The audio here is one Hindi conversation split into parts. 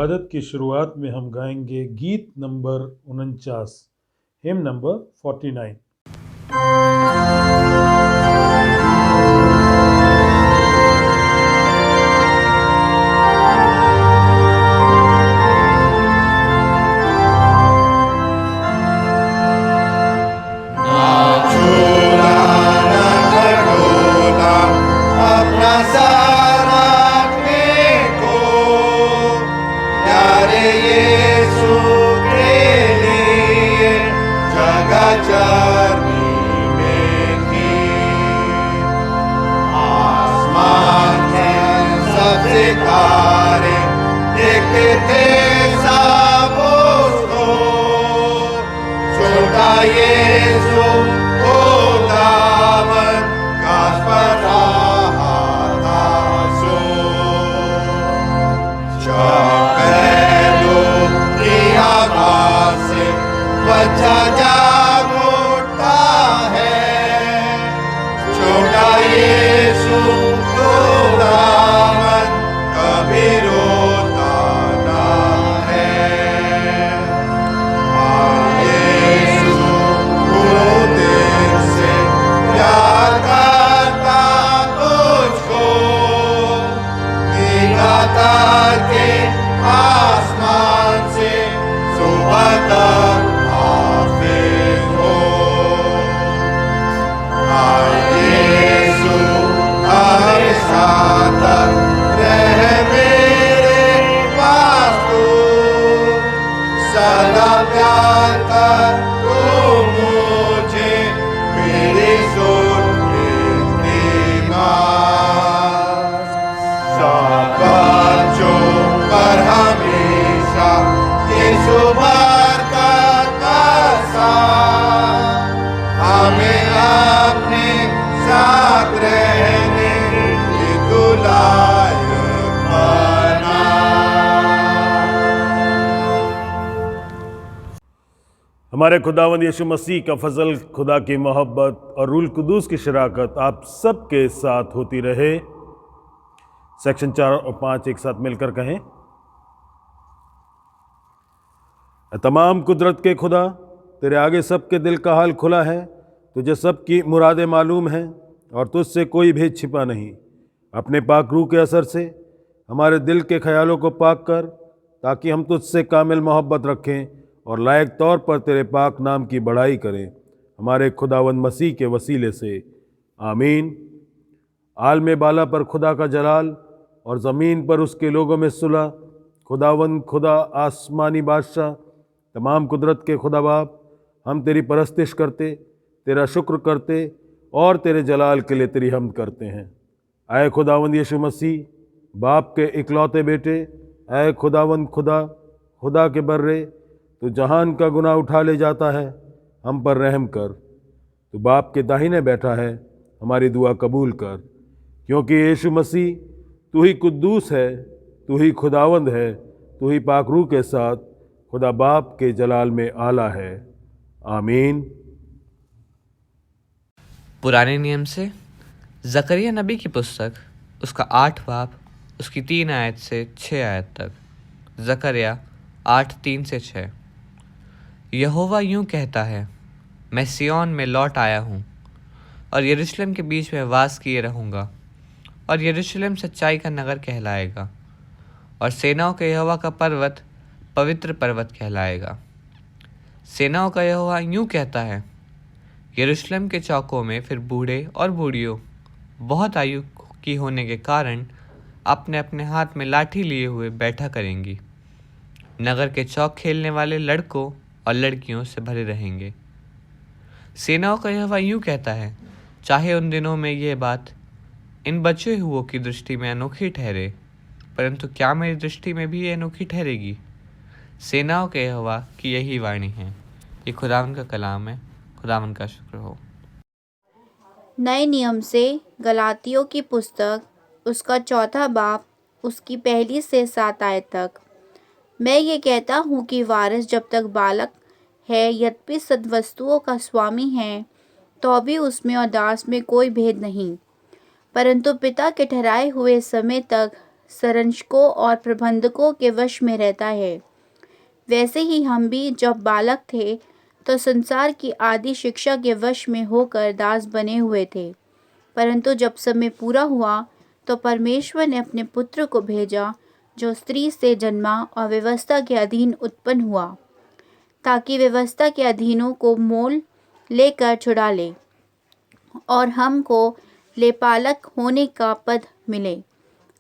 इबादत की शुरुआत में हम गाएंगे गीत नंबर 49, हिम नंबर 49। हमारे खुदावंद यीशु मसीह का फजल, खुदा की मोहब्बत और रूल कुदूस की शराकत आप सबके साथ होती रहे। सेक्शन 4 और 5 एक साथ मिलकर कहें। तमाम कुदरत के खुदा, तेरे आगे सबके दिल का हाल खुला है, तुझे सबकी मुरादें मालूम हैं और तुझसे कोई भेद छिपा नहीं। अपने पाक रूह के असर से हमारे दिल के ख्यालों को पाक कर, ताकि हम तुझसे कामिल मोहब्बत रखें और लायक तौर पर तेरे पाक नाम की बड़ाई करें, हमारे खुदावंद मसीह के वसीले से, आमीन। आलम बाला पर खुदा का जलाल और ज़मीन पर उसके लोगों में सुलह। खुदावंद खुदा आसमानी बादशाह, तमाम कुदरत के खुदा बाप, हम तेरी परस्तिश करते, तेरा शुक्र करते और तेरे जलाल के लिए तेरी हमद करते हैं। आए खुदावंद यीशु मसीह, बाप के इकलौते बेटे, आए खुदावंद खुदा के बर्रे, तो जहान का गुनाह उठा ले जाता है, हम पर रहम कर। तो बाप के दाहिने बैठा है, हमारी दुआ कबूल कर, क्योंकि यीशु मसीह तू ही कुद्दूस है, तू ही खुदावंद है, तू ही पाक रूह के साथ खुदा बाप के जलाल में आला है, आमीन। पुराने नियम से जकरिया नबी की पुस्तक, उसका 8 बाब, उसकी 3 आयत से 6 आयत तक। जकरिया 8:3 से 6। यहोवा यूं कहता है, मैं सिय्योन में लौट आया हूँ और यरूशलेम के बीच में वास किए रहूँगा, और यरूशलेम सच्चाई का नगर कहलाएगा और सेनाओं के यहोवा का पर्वत पवित्र पर्वत कहलाएगा। सेनाओं का यहोवा यूं कहता है, यरूशलेम के चौकों में फिर बूढ़े और बूढ़ियों बहुत आयु की होने के कारण अपने अपने हाथ में लाठी लिए हुए बैठा करेंगी। नगर के चौक खेलने वाले लड़कों और लड़कियों से भरे रहेंगे। सेनाओं का यहोवा यूं कहता है, चाहे उन दिनों में ये बात इन बचे हुओं की दृष्टि में अनोखी ठहरे, परंतु क्या मेरी दृष्टि में भी ये अनोखी ठहरेगी? सेनाओं के यहोवा की यही वाणी है। ये खुदावन का कलाम है। खुदावन का शुक्र हो। नए नियम से गलातियों की पुस्तक, उसका 4 बाब, उसकी 1 से 7 आयत तक। मैं ये कहता हूँ कि वारिस जब तक बालक है, यद्यपि सद्वस्तुओं का स्वामी है, तो भी उसमें और दास में कोई भेद नहीं, परंतु पिता के ठहराए हुए समय तक संरक्षकों और प्रबंधकों के वश में रहता है। वैसे ही हम भी जब बालक थे तो संसार की आदि शिक्षा के वश में होकर दास बने हुए थे। परंतु जब समय पूरा हुआ तो परमेश्वर ने अपने पुत्र को भेजा, जो स्त्री से जन्मा और व्यवस्था के अधीन उत्पन्न हुआ, ताकि व्यवस्था के अधीनों को मोल लेकर छुड़ा ले और हमको लेपालक होने का पद मिले।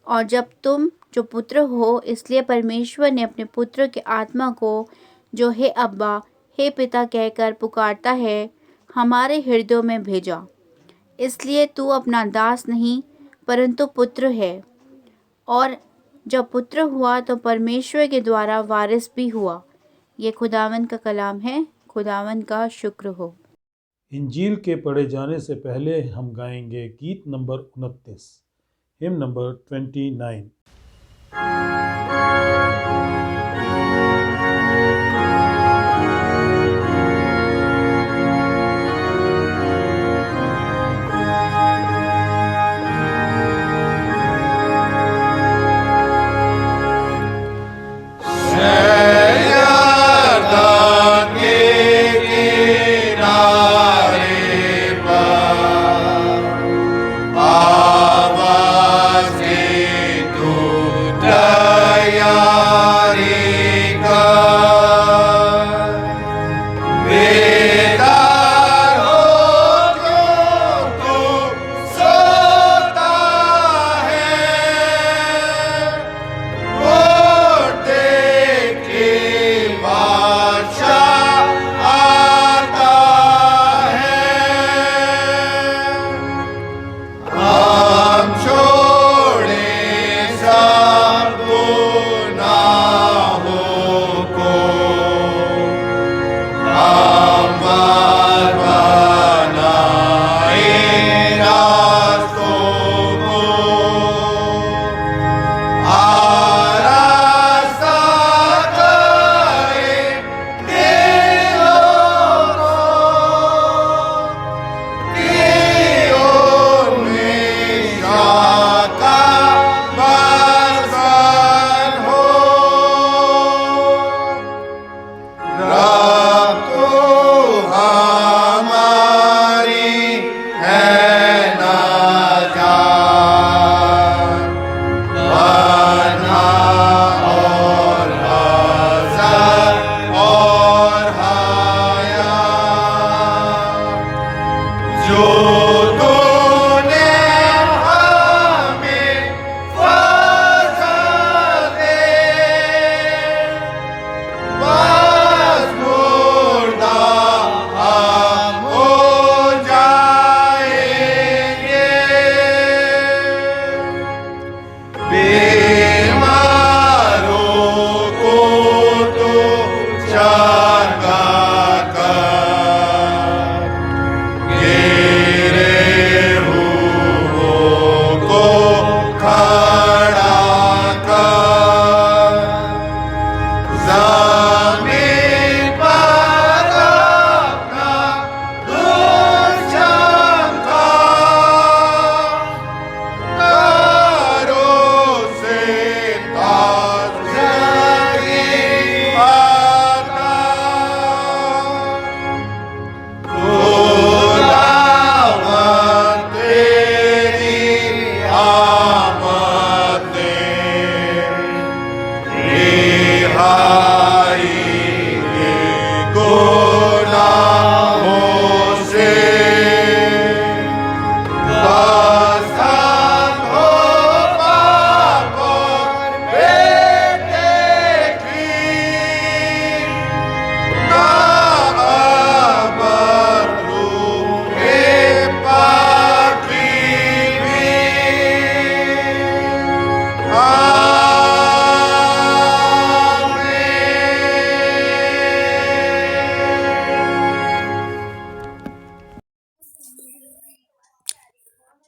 और जब तुम जो पुत्र हो, इसलिए परमेश्वर ने अपने पुत्र के आत्मा को, जो हे अब्बा, हे पिता कहकर पुकारता है, हमारे हृदयों में भेजा। इसलिए तू अपना दास नहीं परंतु पुत्र है, और जब पुत्र हुआ तो परमेश्वर के द्वारा वारिस भी हुआ। ये खुदावन का कलाम है। खुदावन का शुक्र हो। इंजील के पढ़े जाने से पहले हम गाएंगे गीत नंबर 29, हिम नंबर 29।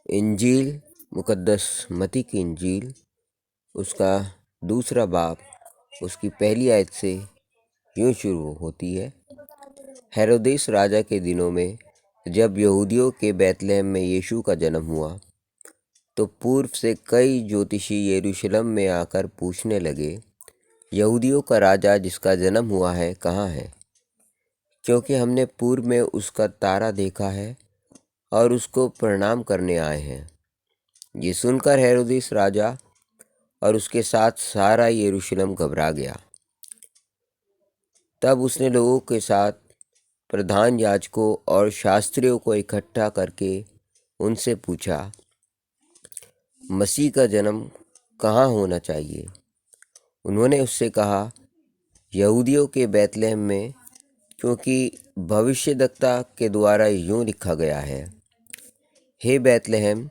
इंजील मुकद्दस मती की इंजील, उसका दूसरा बाब, उसकी पहली आयत से यूँ शुरू होती है। हेरोदेस राजा के दिनों में, जब यहूदियों के बैतलहम में यीशु का जन्म हुआ, तो पूर्व से कई ज्योतिषी यरूशलेम में आकर पूछने लगे, यहूदियों का राजा जिसका जन्म हुआ है कहाँ है? क्योंकि हमने पूर्व में उसका तारा देखा है और उसको प्रणाम करने आए हैं। ये सुनकर हेरोदेस राजा और उसके साथ सारा यरूशलेम घबरा गया। तब उसने लोगों के साथ प्रधान याजकों और शास्त्रियों को इकट्ठा करके उनसे पूछा, मसीह का जन्म कहाँ होना चाहिए? उन्होंने उससे कहा, यहूदियों के बैतलहम में, क्योंकि भविष्यद्वक्ता के द्वारा यूँ लिखा गया है, हे बैतलहम,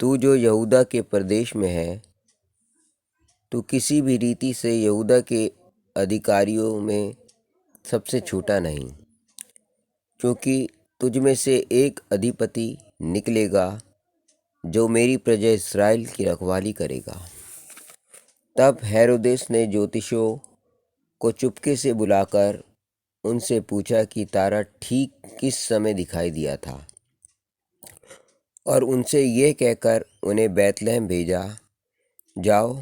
तू जो यहूदा के प्रदेश में है, तू किसी भी रीति से यहूदा के अधिकारियों में सबसे छोटा नहीं, क्योंकि तुझ में से एक अधिपति निकलेगा जो मेरी प्रजा इस्राएल की रखवाली करेगा। तब हेरोदेस ने ज्योतिषियों को चुपके से बुलाकर उनसे पूछा कि तारा ठीक किस समय दिखाई दिया था, और उनसे ये कहकर उन्हें बैतलहम भेजा, जाओ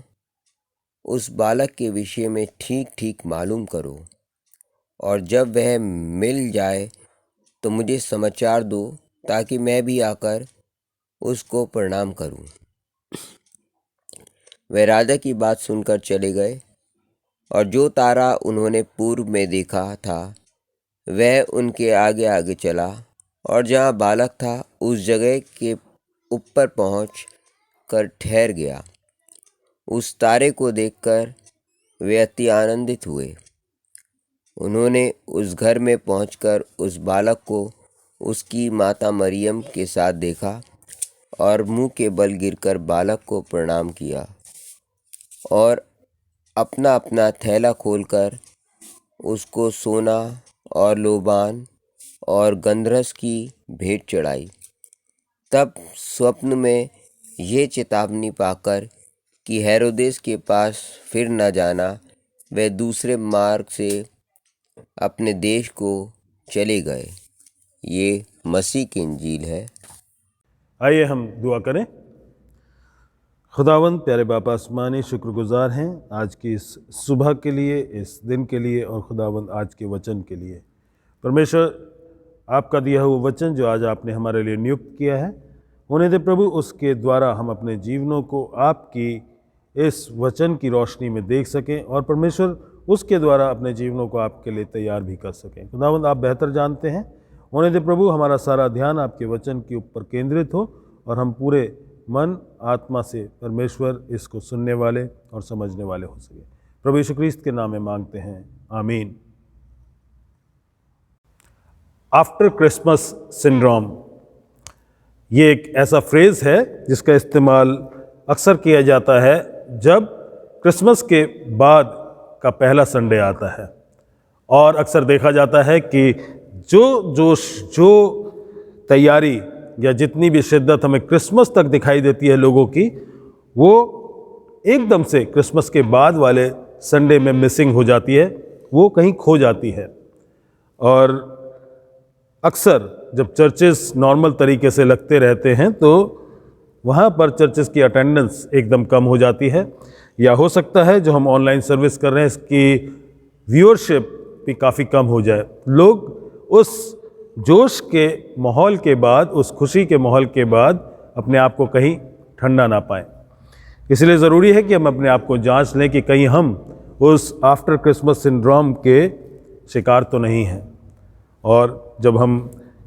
उस बालक के विषय में ठीक ठीक मालूम करो, और जब वह मिल जाए तो मुझे समाचार दो, ताकि मैं भी आकर उसको प्रणाम करूं। वे राजा की बात सुनकर चले गए, और जो तारा उन्होंने पूर्व में देखा था वह उनके आगे आगे चला, और जहाँ बालक था उस जगह के ऊपर पहुँच कर ठहर गया। उस तारे को देखकर वे अति आनंदित हुए। उन्होंने उस घर में पहुंचकर उस बालक को उसकी माता मरियम के साथ देखा, और मुंह के बल गिरकर बालक को प्रणाम किया, और अपना अपना थैला खोलकर उसको सोना और लोबान और गंधरस की भेंट चढ़ाई। तब स्वप्न में ये चेतावनी पाकर कि हेरोदेस के पास फिर न जाना, वे दूसरे मार्ग से अपने देश को चले गए। ये मसीह की इंजील है। आइए हम दुआ करें। खुदावंद प्यारे बाप आसमानी, शुक्रगुजार हैं आज की इस सुबह के लिए, इस दिन के लिए, और खुदावंद आज के वचन के लिए। परमेश्वर, आपका दिया हुआ वचन जो आज आपने हमारे लिए नियुक्त किया है, होने दे प्रभु उसके द्वारा हम अपने जीवनों को आपकी इस वचन की रोशनी में देख सकें, और परमेश्वर उसके द्वारा अपने जीवनों को आपके लिए तैयार भी कर सकें। खुदावंद, आप बेहतर जानते हैं। होने दे प्रभु हमारा सारा ध्यान आपके वचन के ऊपर केंद्रित हो, और हम पूरे मन आत्मा से परमेश्वर इसको सुनने वाले और समझने वाले हो सके। प्रभु यीशु क्रिस्त के नाम में मांगते हैं, आमीन। आफ्टर क्रिसमस सिंड्रोम, ये एक ऐसा फ्रेज है जिसका इस्तेमाल अक्सर किया जाता है जब क्रिसमस के बाद का पहला संडे आता है, और अक्सर देखा जाता है कि जो जोश, जो तैयारी या जितनी भी शिद्दत हमें क्रिसमस तक दिखाई देती है लोगों की, वो एकदम से क्रिसमस के बाद वाले संडे में मिसिंग हो जाती है, वो कहीं खो जाती है। और अक्सर जब चर्चेस नॉर्मल तरीके से लगते रहते हैं तो वहाँ पर चर्चेस की अटेंडेंस एकदम कम हो जाती है, या हो सकता है जो हम ऑनलाइन सर्विस कर रहे हैं इसकी व्यूअरशिप भी काफ़ी कम हो जाए। लोग उस जोश के माहौल के बाद, उस खुशी के माहौल के बाद अपने आप को कहीं ठंडा ना पाएं। इसलिए ज़रूरी है कि हम अपने आप को जांच लें कि कहीं हम उस आफ्टर क्रिसमस सिंड्रोम के शिकार तो नहीं हैं। और जब हम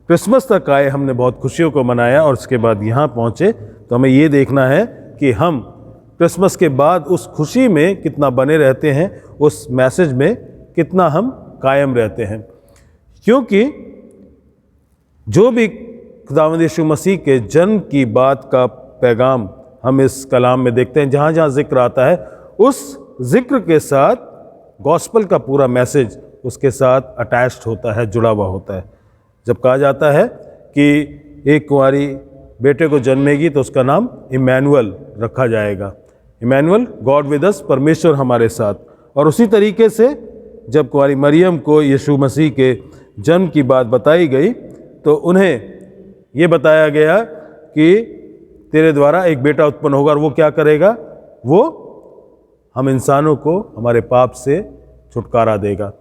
क्रिसमस तक आए, हमने बहुत खुशियों को मनाया, और उसके बाद यहाँ पहुँचे, तो हमें ये देखना है कि हम क्रिसमस के बाद उस खुशी में कितना बने रहते हैं, उस मैसेज में कितना हम कायम रहते हैं। क्योंकि जो भी खुदावंद यीशु मसीह के जन्म की बात का पैगाम हम इस कलाम में देखते हैं, जहाँ जहाँ जिक्र आता है, उस जिक्र के साथ गॉस्पल का पूरा मैसेज उसके साथ अटैच्ड होता है, जुड़ा हुआ होता है। जब कहा जाता है कि एक कुंवारी बेटे को जन्मेगी तो उसका नाम इमैनुअल रखा जाएगा। इमैनुअल, गॉड विद अस, परमेश्वर हमारे साथ। और उसी तरीके से जब कुंवारी मरियम को यीशु मसीह के जन्म की बात बताई गई तो उन्हें ये बताया गया कि तेरे द्वारा एक बेटा उत्पन्न होगा और वो क्या करेगा, वो हम इंसानों को हमारे पाप से छुटकारा देगा।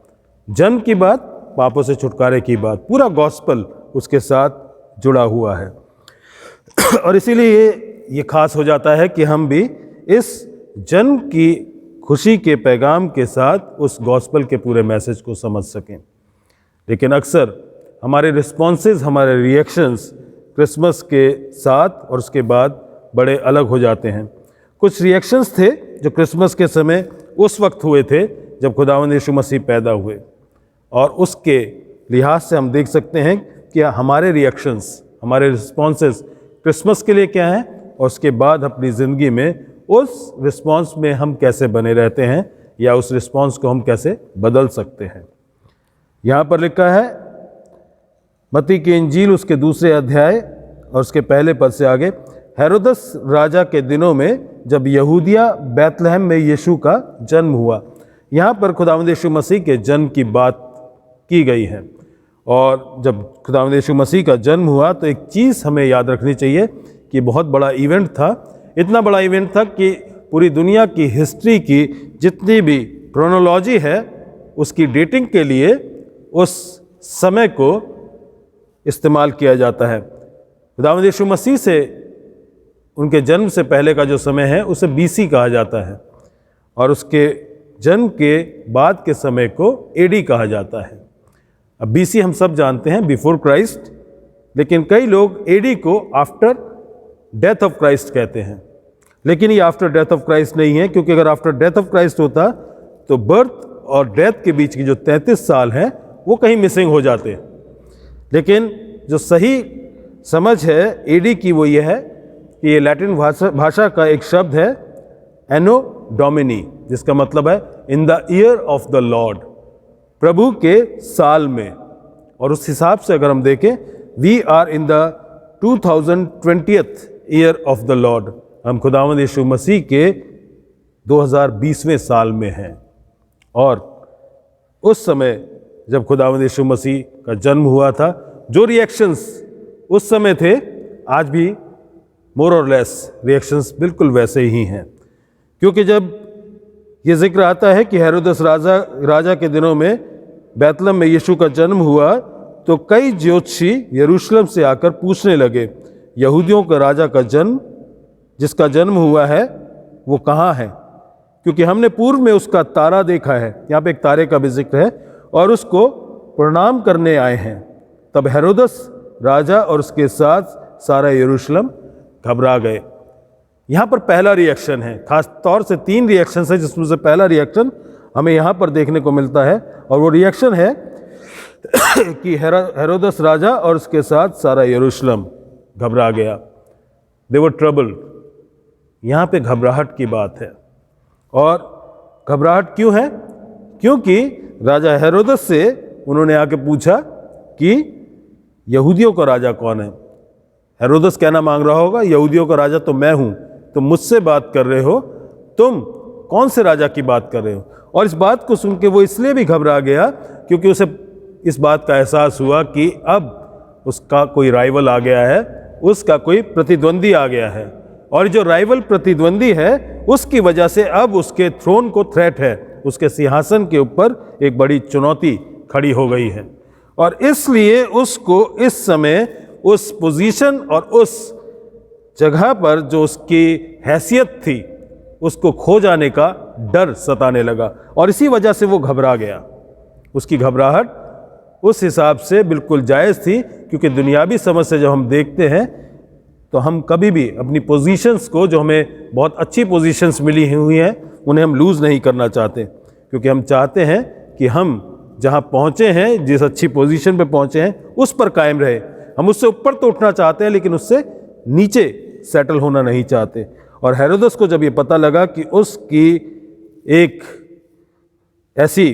जन्म की बात, पापों से छुटकारे की बात, पूरा गॉस्पल उसके साथ जुड़ा हुआ है। और इसीलिए ये खास हो जाता है कि हम भी इस जन्म की खुशी के पैगाम के साथ उस गॉस्पल के पूरे मैसेज को समझ सकें। लेकिन अक्सर हमारे रिस्पॉन्सेज, हमारे रिएक्शंस क्रिसमस के साथ और उसके बाद बड़े अलग हो जाते हैं। कुछ रिएक्शंस थे जो क्रिसमस के समय उस वक्त हुए थे जब खुदावंद यीशु मसीह पैदा हुए, और उसके लिहाज से हम देख सकते हैं कि हमारे रिएक्शंस, हमारे रिस्पॉन्सेज क्रिसमस के लिए क्या हैं, और उसके बाद अपनी ज़िंदगी में उस रिस्पॉन्स में हम कैसे बने रहते हैं या उस रिस्पॉन्स को हम कैसे बदल सकते हैं। यहाँ पर लिखा है मत्ती की इंजील उसके 2 अध्याय और उसके पहले पद से आगे, हेरोदस राजा के दिनों में जब यहूदिया बैतलहम में यीशु का जन्म हुआ। यहाँ पर खुदावंद यीशु मसीह के जन्म की बात की गई है। और जब खुदावंद यीशु मसीह का जन्म हुआ तो एक चीज़ हमें याद रखनी चाहिए कि बहुत बड़ा इवेंट था। इतना बड़ा इवेंट था कि पूरी दुनिया की हिस्ट्री की जितनी भी क्रोनोलॉजी है उसकी डेटिंग के लिए उस समय को इस्तेमाल किया जाता है। खुदावंद यीशु मसीह से, उनके जन्म से पहले का जो समय है उसे BC कहा जाता है, और उसके जन्म के बाद के समय को AD कहा जाता है। अब BC हम सब जानते हैं, बिफोर क्राइस्ट, लेकिन कई लोग AD को आफ्टर डेथ ऑफ क्राइस्ट कहते हैं। लेकिन ये आफ्टर डेथ ऑफ क्राइस्ट नहीं है, क्योंकि अगर आफ्टर डेथ ऑफ क्राइस्ट होता तो बर्थ और डेथ के बीच की जो 33 साल हैं वो कहीं मिसिंग हो जाते। लेकिन जो सही समझ है AD की वो ये है कि ये लैटिन भाषा का एक शब्द है एनो डोमिनी, जिसका मतलब है in the year of the Lord, प्रभु के साल में। और उस हिसाब से अगर हम देखें, we are in the 2020th year of the lord, हम खुदावंद यीशु मसीह के 2020वें साल में हैं। और उस समय जब खुदावंद यीशु मसीह का जन्म हुआ था, जो रिएक्शंस उस समय थे आज भी मोर और लेस रिएक्शंस बिल्कुल वैसे ही हैं। क्योंकि जब ये जिक्र आता है कि हेरोदस राजा के दिनों में बैतलहम में यीशु का जन्म हुआ, तो कई ज्योतिषी यरूशलेम से आकर पूछने लगे, यहूदियों का राजा का जन्म, जिसका जन्म हुआ है वो कहाँ है? क्योंकि हमने पूर्व में उसका तारा देखा है। यहाँ पे एक तारे का भी जिक्र है, और उसको प्रणाम करने आए हैं। तब हेरोदस राजा और उसके साथ सारा यरूशलेम घबरा गए। यहाँ पर पहला रिएक्शन है, खास तौर से 3 रिएक्शन है, जिसमें से पहला रिएक्शन हमें यहाँ पर देखने को मिलता है, और वो रिएक्शन है कि हेरोदस राजा और उसके साथ सारा यरूशलेम घबरा गया। दे वर ट्रबल्ड। यहाँ पे घबराहट की बात है। और घबराहट क्यों है? क्योंकि राजा हेरोदस से उन्होंने आके पूछा कि यहूदियों का राजा कौन है। हेरोदस कहना मांग रहा होगा, यहूदियों का राजा तो मैं हूँ, तुम मुझसे बात कर रहे हो, तुम कौन से राजा की बात कर रहे हो? और इस बात को सुन के वो इसलिए भी घबरा गया क्योंकि उसे इस बात का एहसास हुआ कि अब उसका कोई राइवल आ गया है, उसका कोई प्रतिद्वंदी आ गया है, और जो राइवल प्रतिद्वंदी है उसकी वजह से अब उसके थ्रोन को थ्रेट है, उसके सिंहासन के ऊपर एक बड़ी चुनौती खड़ी हो गई है। और इसलिए उसको इस समय उस पोजीशन और उस जगह पर जो उसकी हैसियत थी उसको खो जाने का डर सताने लगा, और इसी वजह से वो घबरा गया। उसकी घबराहट उस हिसाब से बिल्कुल जायज़ थी, क्योंकि दुनियावी समझ से जब हम देखते हैं तो हम कभी भी अपनी पोजीशंस को, जो हमें बहुत अच्छी पोजीशंस मिली हुई हैं, उन्हें हम लूज़ नहीं करना चाहते, क्योंकि हम चाहते हैं कि हम जहाँ पहुँचे हैं, जिस अच्छी पोजीशन पे पहुँचे हैं, उस पर कायम रहे। हम उससे ऊपर तो उठना चाहते हैं, लेकिन उससे नीचे सेटल होना नहीं चाहते। और हेरोदस को जब ये पता लगा कि उसकी एक ऐसी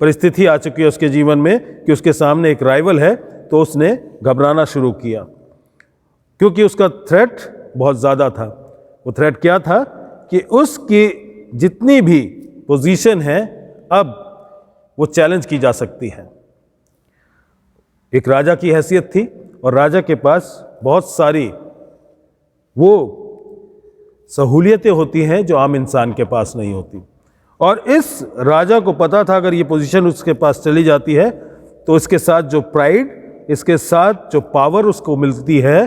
परिस्थिति आ चुकी है उसके जीवन में कि उसके सामने एक राइवल है, तो उसने घबराना शुरू किया, क्योंकि उसका थ्रेट बहुत ज़्यादा था। वो थ्रेट क्या था कि उसकी जितनी भी पोजीशन है अब वो चैलेंज की जा सकती है। एक राजा की हैसियत थी, और राजा के पास बहुत सारी वो सहूलियतें होती हैं जो आम इंसान के पास नहीं होती। और इस राजा को पता था अगर ये पोजीशन उसके पास चली जाती है तो इसके साथ जो प्राइड, इसके साथ जो पावर उसको मिलती है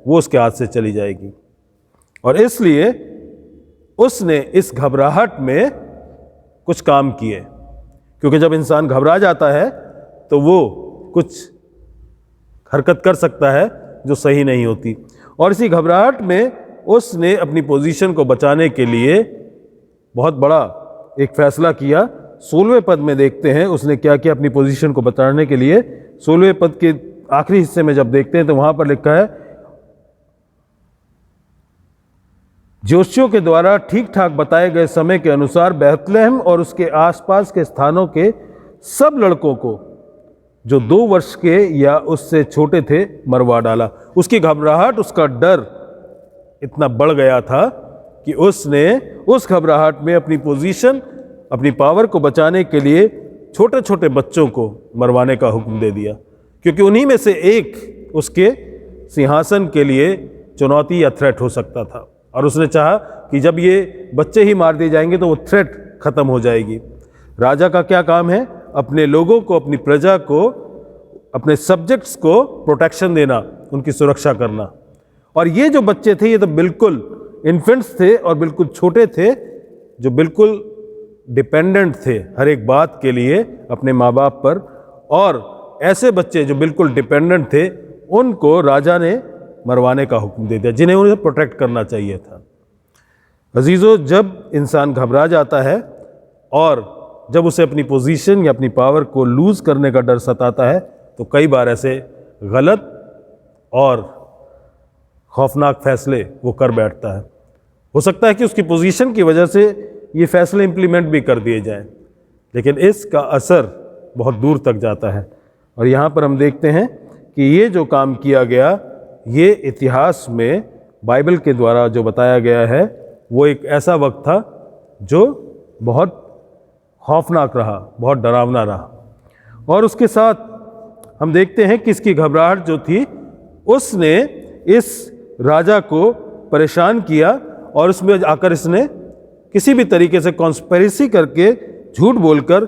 वो उसके हाथ से चली जाएगी। और इसलिए उसने इस घबराहट में कुछ काम किए, क्योंकि जब इंसान घबरा जाता है तो वो कुछ हरकत कर सकता है जो सही नहीं होती। और इसी घबराहट में उसने अपनी पोजीशन को बचाने के लिए बहुत बड़ा एक फैसला किया। 16वें पद में देखते हैं उसने क्या किया अपनी पोजीशन को बचाने के लिए। 16वें पद के आखिरी हिस्से में जब देखते हैं तो वहां पर लिखा है, ज्योतिषियों के द्वारा ठीक ठाक बताए गए समय के अनुसार बैतलहम और उसके आसपास के स्थानों के सब लड़कों को जो 2 वर्ष के या उससे छोटे थे मरवा डाला। उसकी घबराहट, उसका डर इतना बढ़ गया था कि उसने उस घबराहट में अपनी पोजीशन, अपनी पावर को बचाने के लिए छोटे छोटे बच्चों को मरवाने का हुक्म दे दिया, क्योंकि उन्हीं में से एक उसके सिंहासन के लिए चुनौती या थ्रेट हो सकता था। और उसने चाहा कि जब ये बच्चे ही मार दिए जाएंगे तो वो थ्रेट खत्म हो जाएगी। राजा का क्या काम है? अपने लोगों को, अपनी प्रजा को, अपने सब्जेक्ट्स को प्रोटेक्शन देना, उनकी सुरक्षा करना। और ये जो बच्चे थे ये तो बिल्कुल इन्फेंट्स थे और बिल्कुल छोटे थे, जो बिल्कुल डिपेंडेंट थे हर एक बात के लिए अपने माँ बाप पर। और ऐसे बच्चे जो बिल्कुल डिपेंडेंट थे उनको राजा ने मरवाने का हुक्म दे दिया, जिन्हें उन्हें प्रोटेक्ट करना चाहिए था। अजीजों, जब इंसान घबरा जाता है और जब उसे अपनी पोजीशन या अपनी पावर को लूज करने का डर सताता है तो कई बार ऐसे गलत और खौफनाक फैसले वो कर बैठता है। हो सकता है कि उसकी पोजीशन की वजह से ये फैसले इंप्लीमेंट भी कर दिए जाएं, लेकिन इसका असर बहुत दूर तक जाता है। और यहाँ पर हम देखते हैं कि ये जो काम किया गया, ये इतिहास में बाइबल के द्वारा जो बताया गया है वो एक ऐसा वक्त था जो बहुत खौफनाक रहा, बहुत डरावना रहा। और उसके साथ हम देखते हैं कि इसकी घबराहट जो थी उसने इस राजा को परेशान किया और उसमें आकर इसने किसी भी तरीके से कॉन्स्पिरेसी करके, झूठ बोलकर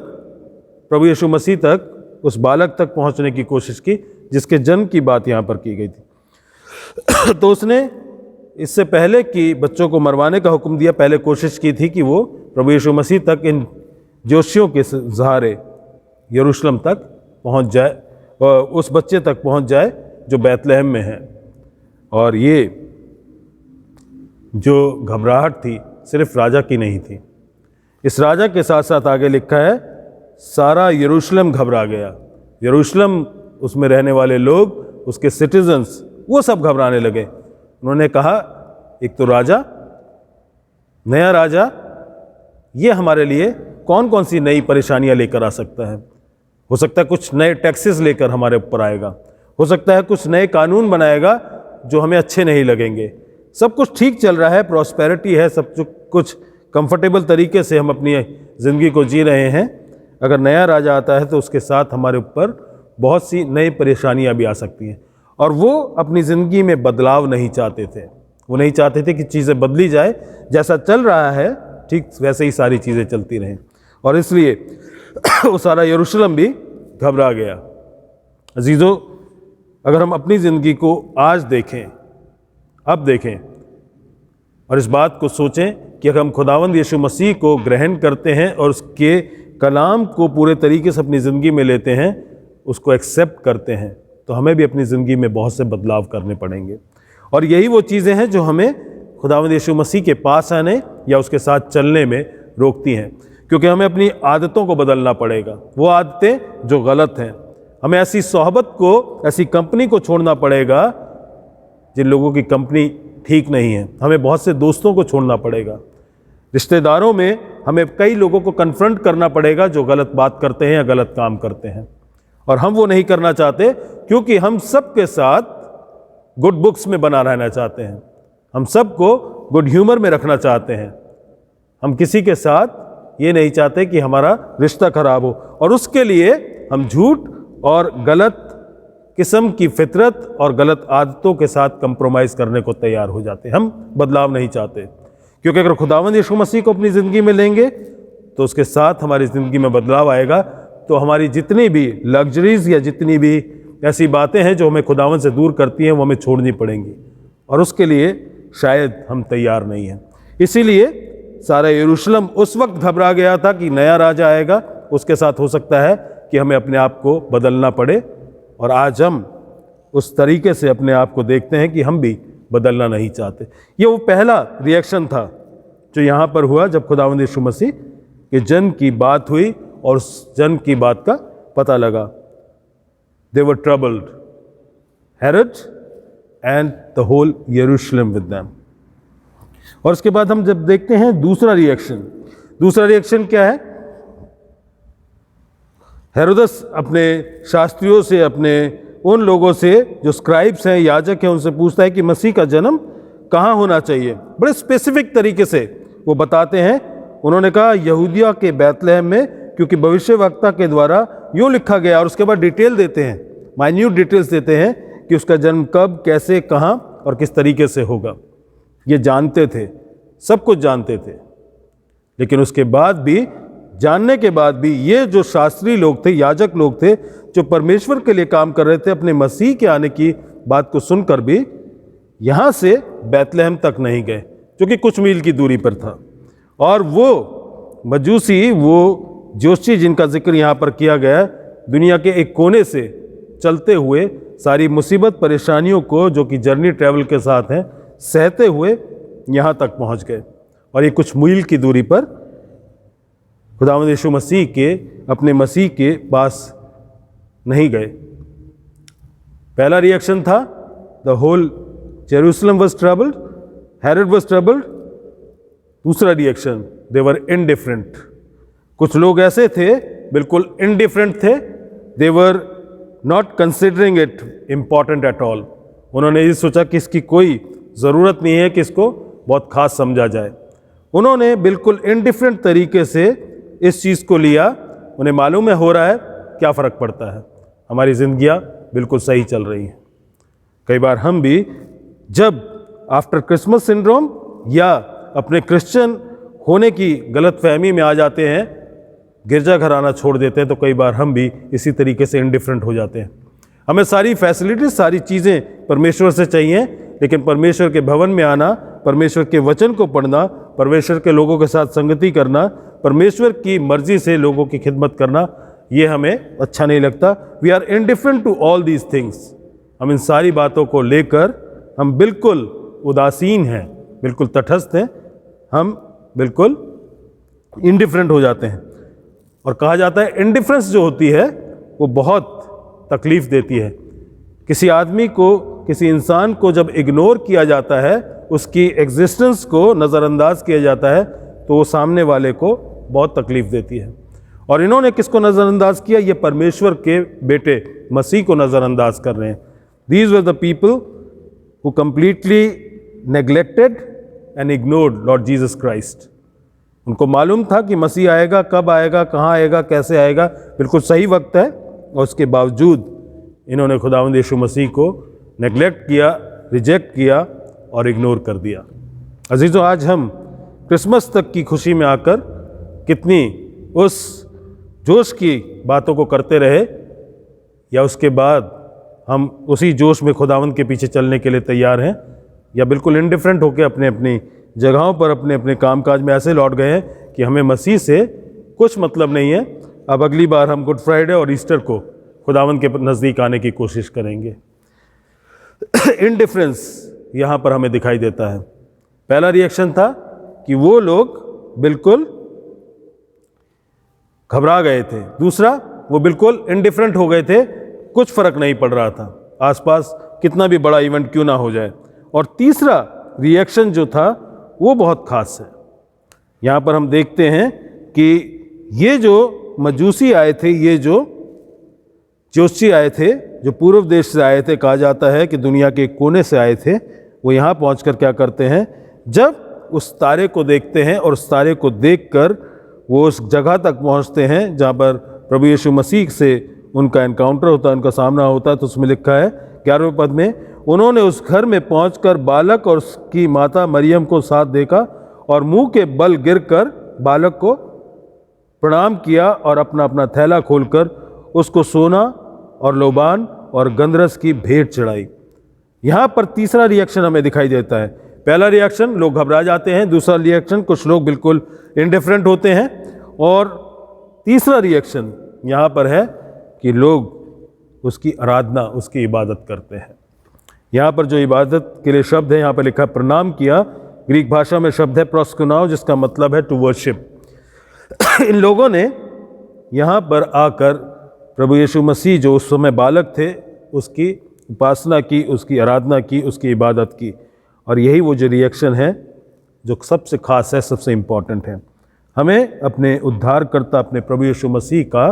प्रभु यीशु मसीह तक, उस बालक तक पहुंचने की कोशिश की जिसके जन्म की बात यहाँ पर की गई थी। तो उसने इससे पहले कि बच्चों को मरवाने का हुक्म दिया, पहले कोशिश की थी कि वो प्रभु यीशु मसीह तक इन जोशियों के सहारे यरूशलेम तक पहुंच जाए, उस बच्चे तक पहुंच जाए जो बैतलहम में है। और ये जो घबराहट थी सिर्फ राजा की नहीं थी, इस राजा के साथ साथ आगे लिखा है सारा यरूशलेम घबरा गया। यरूशलेम, उसमें रहने वाले लोग, उसके सिटीजन्स, वो सब घबराने लगे। उन्होंने कहा, एक तो राजा, नया राजा, ये हमारे लिए कौन कौन सी नई परेशानियां लेकर आ सकता है। हो सकता है कुछ नए टैक्सेस लेकर हमारे ऊपर आएगा, हो सकता है कुछ नए कानून बनाएगा जो हमें अच्छे नहीं लगेंगे। सब कुछ ठीक चल रहा है, प्रॉस्पेरिटी है, सब कुछ कंफर्टेबल तरीके से हम अपनी ज़िंदगी को जी रहे हैं। अगर नया राजा आता है तो उसके साथ हमारे ऊपर बहुत सी नई परेशानियां भी आ सकती हैं। और वो अपनी ज़िंदगी में बदलाव नहीं चाहते थे, वो नहीं चाहते थे कि चीज़ें बदली जाए, जैसा चल रहा है ठीक वैसे ही सारी चीज़ें चलती रहें। और इसलिए वो सारा यरूशलेम भी घबरा गया। अजीज़ों, अगर हम अपनी ज़िंदगी को आज देखें, अब देखें और इस बात को सोचें कि अगर हम खुदावंद यीशु मसीह को ग्रहण करते हैं और उसके कलाम को पूरे तरीके से अपनी ज़िंदगी में लेते हैं, उसको एक्सेप्ट करते हैं, तो हमें भी अपनी ज़िंदगी में बहुत से बदलाव करने पड़ेंगे। और यही वो चीज़ें हैं जो हमें खुदावंद यीशु मसीह के पास आने या उसके साथ चलने में रोकती हैं, क्योंकि हमें अपनी आदतों को बदलना पड़ेगा, वो आदतें जो गलत हैं। हमें ऐसी सोहबत को, ऐसी कंपनी को छोड़ना पड़ेगा जिन लोगों की कंपनी ठीक नहीं है। हमें बहुत से दोस्तों को छोड़ना पड़ेगा। रिश्तेदारों में हमें कई लोगों को कन्फ्रंट करना पड़ेगा जो गलत बात करते हैं या गलत काम करते हैं, और हम वो नहीं करना चाहते, क्योंकि हम सब के साथ गुड बुक्स में बना रहना चाहते हैं, हम सबको गुड ह्यूमर में रखना चाहते हैं। हम किसी के साथ ये नहीं चाहते कि हमारा रिश्ता खराब हो, और उसके लिए हम झूठ और गलत किस्म की फितरत और गलत आदतों के साथ कंप्रोमाइज़ करने को तैयार हो जाते हैं। हम बदलाव नहीं चाहते, क्योंकि अगर खुदावंद यीशु मसीह को अपनी ज़िंदगी में लेंगे तो उसके साथ हमारी ज़िंदगी में बदलाव आएगा। तो हमारी जितनी भी लग्जरीज़ या जितनी भी ऐसी बातें हैं जो हमें खुदावंद से दूर करती हैं, वो हमें छोड़नी पड़ेंगी, और उसके लिए शायद हम तैयार नहीं हैं। इसीलिए सारा यरूशलेम उस वक्त घबरा गया था कि नया राजा आएगा, उसके साथ हो सकता है कि हमें अपने आप को बदलना पड़े। और आज हम उस तरीके से अपने आप को देखते हैं कि हम भी बदलना नहीं चाहते। ये वो पहला रिएक्शन था जो यहाँ पर हुआ जब खुदावंद यीशु मसीह के जन्म की बात हुई और उस जन्म की बात का पता लगा। They were troubled, Herod and the whole Jerusalem with them। और उसके बाद हम जब देखते हैं दूसरा रिएक्शन क्या है? हेरोदस अपने शास्त्रियों से, अपने उन लोगों से जो स्क्राइब्स हैं, याजक हैं, उनसे पूछता है कि मसीह का जन्म कहाँ होना चाहिए। बड़े स्पेसिफिक तरीके से वो बताते हैं। उन्होंने कहा यहूदिया के बैतलहम में, क्योंकि भविष्यवक्ता के द्वारा यूँ लिखा गया। और उसके बाद डिटेल देते हैं, माइन्यूट डिटेल्स देते हैं कि उसका जन्म कब, कैसे, कहाँ और किस तरीके से होगा। ये जानते थे, सब कुछ जानते थे, लेकिन उसके बाद भी, जानने के बाद भी, ये जो शास्त्री लोग थे, याजक लोग थे, जो परमेश्वर के लिए काम कर रहे थे, अपने मसीह के आने की बात को सुनकर भी यहाँ से बैतलहम तक नहीं गए, जो कि कुछ मील की दूरी पर था। और वो मजूसी, वो जोशी जिनका जिक्र यहाँ पर किया गया, दुनिया के एक कोने से चलते हुए सारी मुसीबत परेशानियों को, जो कि जर्नी ट्रैवल के साथ हैं, सहते हुए यहाँ तक पहुँच गए। और ये कुछ मील की दूरी पर खुदावंद यीशु मसीह के, अपने मसीह के पास नहीं गए। पहला रिएक्शन था the whole Jerusalem was troubled, Herod was troubled. दूसरा रिएक्शन, दे वर इनडिफरेंट। कुछ लोग ऐसे थे, बिल्कुल इनडिफरेंट थे। They were not considering it important at all. उन्होंने ये सोचा कि इसकी कोई ज़रूरत नहीं है कि इसको बहुत खास समझा जाए। उन्होंने बिल्कुल इनडिफरेंट तरीके से इस चीज़ को लिया। उन्हें मालूम है, हो रहा है, क्या फ़र्क पड़ता है, हमारी ज़िंदगियाँ बिल्कुल सही चल रही हैं। कई बार हम भी जब आफ्टर क्रिसमस सिंड्रोम या अपने क्रिश्चियन होने की गलत फहमी में आ जाते हैं, गिरजाघर आना छोड़ देते हैं, तो कई बार हम भी इसी तरीके से इनडिफरेंट हो जाते हैं। हमें सारी फैसिलिटीज, सारी चीज़ें परमेश्वर से चाहिए, लेकिन परमेश्वर के भवन में आना, परमेश्वर के वचन को पढ़ना, परमेश्वर के लोगों के साथ संगति करना, परमेश्वर की मर्जी से लोगों की खिदमत करना, ये हमें अच्छा नहीं लगता। We are indifferent to all these things. हम इन सारी बातों को लेकर हम बिल्कुल उदासीन हैं, बिल्कुल तटस्थ हैं, हम बिल्कुल इनडिफरेंट हो जाते हैं। और कहा जाता है इनडिफरेंस जो होती है वो बहुत तकलीफ़ देती है। किसी आदमी को, किसी इंसान को जब इग्नोर किया जाता है, उसकी एग्जिस्टेंस को नज़रअंदाज किया जाता है, तो वो सामने वाले को बहुत तकलीफ़ देती है। और इन्होंने किसको नज़रअंदाज किया? ये परमेश्वर के बेटे मसीह को नज़रअंदाज कर रहे हैं। These were the people who completely neglected and ignored Lord Jesus Christ. उनको मालूम था कि मसीह आएगा, कब आएगा, कहाँ आएगा, कैसे आएगा, बिल्कुल सही वक्त है, और उसके बावजूद इन्होंने खुदावंद यीशु मसीह को नेग्लेक्ट किया, रिजेक्ट किया और इग्नोर कर दिया। अजीज़ों, आज हम क्रिसमस तक की खुशी में आकर कितनी उस जोश की बातों को करते रहे, या उसके बाद हम उसी जोश में खुदावंद के पीछे चलने के लिए तैयार हैं, या बिल्कुल इनडिफरेंट होकर अपने अपनी जगहों पर, अपने अपने कामकाज में ऐसे लौट गए हैं कि हमें मसीह से कुछ मतलब नहीं है। अब अगली बार हम गुड फ्राइडे और ईस्टर को खुदावंद के नज़दीक आने की कोशिश करेंगे। इनडिफरेंस यहाँ पर हमें दिखाई देता है। पहला रिएक्शन था कि वो लोग बिल्कुल घबरा गए थे। दूसरा, वो बिल्कुल इनडिफरेंट हो गए थे, कुछ फ़र्क नहीं पड़ रहा था, आसपास कितना भी बड़ा इवेंट क्यों ना हो जाए। और तीसरा रिएक्शन जो था वो बहुत ख़ास है। यहाँ पर हम देखते हैं कि ये जो मजूसी आए थे, ये जो जोशी आए थे, जो पूर्व देश से आए थे, कहा जाता है कि दुनिया के कोने से आए थे, वो यहाँ पहुँचकर क्या करते हैं? जब उस तारे को देखते हैं और उस तारे को देखकर वो उस जगह तक पहुँचते हैं जहाँ पर प्रभु यीशु मसीह से उनका एनकाउंटर होता है, उनका सामना होता है, तो उसमें लिखा है 11वें पद में, उन्होंने उस घर में पहुंचकर बालक और उसकी माता मरियम को साथ देखा और मुंह के बल गिरकर बालक को प्रणाम किया और अपना अपना थैला खोलकर उसको सोना और लोबान और गंधरस की भेंट चढ़ाई। यहाँ पर तीसरा रिएक्शन हमें दिखाई देता है। पहला रिएक्शन, लोग घबरा जाते हैं। दूसरा रिएक्शन, कुछ लोग बिल्कुल इंडिफरेंट होते हैं। और तीसरा रिएक्शन यहाँ पर है कि लोग उसकी आराधना, उसकी इबादत करते हैं। यहाँ पर जो इबादत के लिए शब्द है, यहाँ पर लिखा प्रणाम किया, ग्रीक भाषा में शब्द है प्रोस्कुनाओ, जिसका मतलब है टू वर्शिप। इन लोगों ने यहाँ पर आकर प्रभु यीशु मसीह जो उस समय बालक थे उसकी उपासना की, उसकी आराधना की, उसकी इबादत की। और यही वो जो रिएक्शन है जो सबसे खास है, सबसे इम्पॉर्टेंट है। हमें अपने उद्धारकर्ता, अपने प्रभु यीशु मसीह का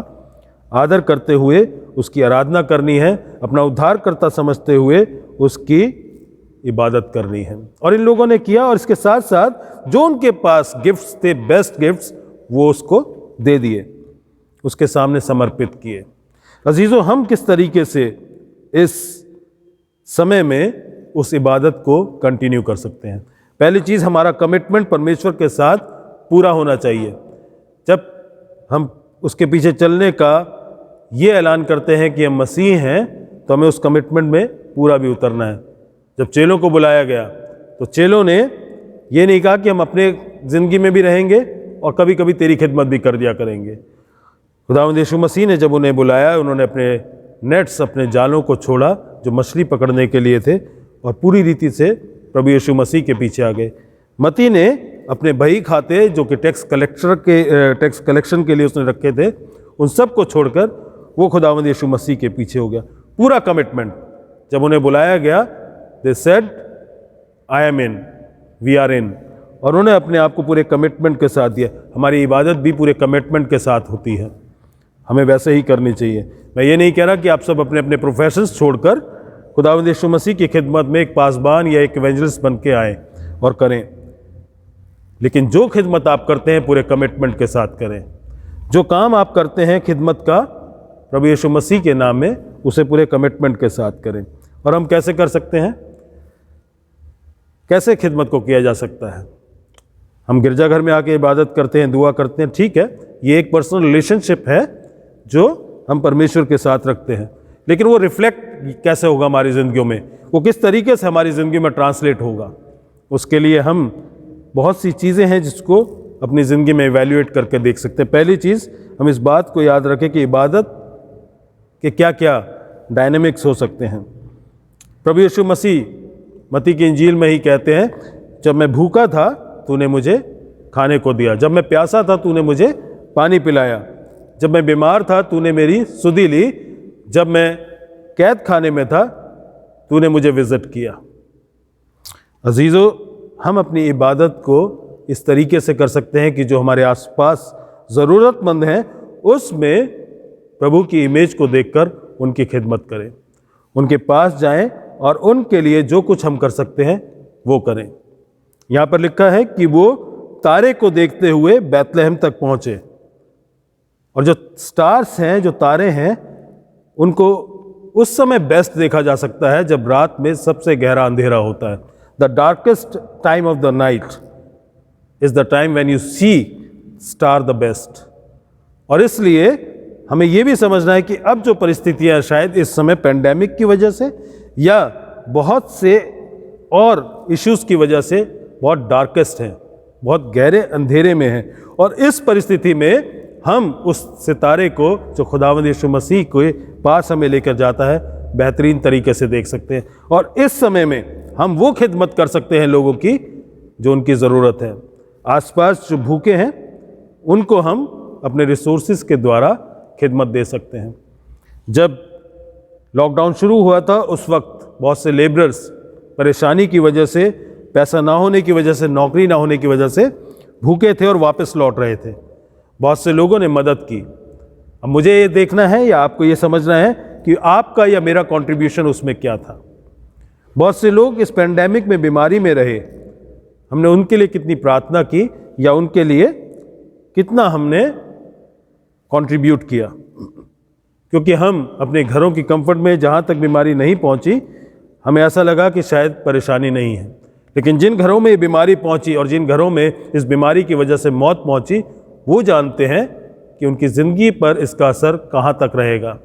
आदर करते हुए उसकी आराधना करनी है, अपना उद्धारकर्ता समझते हुए उसकी इबादत करनी है। और इन लोगों ने किया, और इसके साथ साथ जो उनके पास गिफ्ट्स थे, बेस्ट गिफ्ट्स, वो उसको दे दिए, उसके सामने समर्पित किए। अजीज़ों, हम किस तरीके से इस समय में उस इबादत को कंटिन्यू कर सकते हैं? पहली चीज़, हमारा कमिटमेंट परमेश्वर के साथ पूरा होना चाहिए। जब हम उसके पीछे चलने का ये ऐलान करते हैं कि हम मसीह हैं, तो हमें उस कमिटमेंट में पूरा भी उतरना है। जब चेलों को बुलाया गया तो चेलों ने ये नहीं कहा कि हम अपने ज़िंदगी में भी रहेंगे और कभी कभी तेरी खिदमत भी कर दिया करेंगे। खुदावंद यीशु मसीह ने जब उन्हें बुलाया, उन्होंने अपने नेट्स, अपने जालों को छोड़ा जो मछली पकड़ने के लिए थे, और पूरी रीति से प्रभु यीशु मसीह के पीछे आ गए। मती ने अपने बही खाते जो कि टैक्स कलेक्शन के लिए उसने रखे थे, उन सब को छोड़कर वो खुदावंद यीशु मसीह के पीछे हो गया। पूरा कमिटमेंट। जब उन्हें बुलाया गया, they said I am in, we are in, और उन्होंने अपने आप को पूरे कमिटमेंट के साथ दिया। हमारी इबादत भी पूरे कमिटमेंट के साथ होती है, हमें वैसे ही करनी चाहिए। मैं ये नहीं कह रहा कि आप सब अपने अपने प्रोफेशंस छोड़कर खुदावंद यीशु मसीह की खिदमत में एक पासबान या एक इवेंजलिस्ट बन के आएँ और करें, लेकिन जो खिदमत आप करते हैं पूरे कमिटमेंट के साथ करें। जो काम आप करते हैं खिदमत का प्रभु यीशु मसीह के नाम में, उसे पूरे कमिटमेंट के साथ करें। और हम कैसे कर सकते हैं? कैसे खिदमत को किया जा सकता है? हम गिरजाघर में आके इबादत करते हैं, दुआ करते हैं, ठीक है, ये एक पर्सनल रिलेशनशिप है जो हम परमेश्वर के साथ रखते हैं, लेकिन वो रिफ्लेक्ट कैसे होगा हमारी ज़िंदगियों में, वो किस तरीके से हमारी ज़िंदगी में ट्रांसलेट होगा, उसके लिए हम बहुत सी चीज़ें हैं जिसको अपनी ज़िंदगी में इवैल्यूएट करके देख सकते हैं। पहली चीज़, हम इस बात को याद रखें कि इबादत के क्या क्या डायनेमिक्स हो सकते हैं। प्रभु यीशु मसीह मत्ती की इंजील में ही कहते हैं, जब मैं भूखा था तूने मुझे खाने को दिया, जब मैं प्यासा था तूने मुझे पानी पिलाया, जब मैं बीमार था तूने मेरी सुधि ली, जब मैं कैद खाने में था तूने मुझे विजिट किया। अजीज़ों, हम अपनी इबादत को इस तरीके से कर सकते हैं कि जो हमारे आसपास ज़रूरतमंद हैं उसमें प्रभु की इमेज को देखकर उनकी खिदमत करें, उनके पास जाएं और उनके लिए जो कुछ हम कर सकते हैं वो करें। यहाँ पर लिखा है कि वो तारे को देखते हुए बैतलहम तक पहुँचे, और जो स्टार्स हैं, जो तारे हैं, उनको उस समय बेस्ट देखा जा सकता है जब रात में सबसे गहरा अंधेरा होता है। The darkest time of the night is the time when you see star the best. और इसलिए हमें यह भी समझना है कि अब जो परिस्थितियां शायद इस समय पेंडेमिक की वजह से या बहुत से और इश्यूज की वजह से बहुत डार्केस्ट हैं, बहुत गहरे अंधेरे में हैं, और इस परिस्थिति में हम उस सितारे को जो खुदावंद यीशु मसीह के पास हमें लेकर जाता है बेहतरीन तरीके से देख सकते हैं। और इस समय में हम वो खिदमत कर सकते हैं लोगों की जो उनकी ज़रूरत है। आसपास जो भूखे हैं उनको हम अपने रिसोर्सेज के द्वारा खिदमत दे सकते हैं। जब लॉकडाउन शुरू हुआ था उस वक्त बहुत से लेबरर्स परेशानी की वजह से, पैसा ना होने की वजह से, नौकरी ना होने की वजह से भूखे थे और वापस लौट रहे थे। बहुत से लोगों ने मदद की। अब मुझे ये देखना है या आपको ये समझना है कि आपका या मेरा कंट्रीब्यूशन उसमें क्या था। बहुत से लोग इस पेंडेमिक में बीमारी में रहे, हमने उनके लिए कितनी प्रार्थना की या उनके लिए कितना हमने कंट्रीब्यूट किया। क्योंकि हम अपने घरों की कंफर्ट में जहाँ तक बीमारी नहीं पहुँची, हमें ऐसा लगा कि शायद परेशानी नहीं है। लेकिन जिन घरों में ये बीमारी पहुँची और जिन घरों में इस बीमारी की वजह से मौत पहुँची, वो जानते हैं कि उनकी ज़िंदगी पर इसका असर कहाँ तक रहेगा,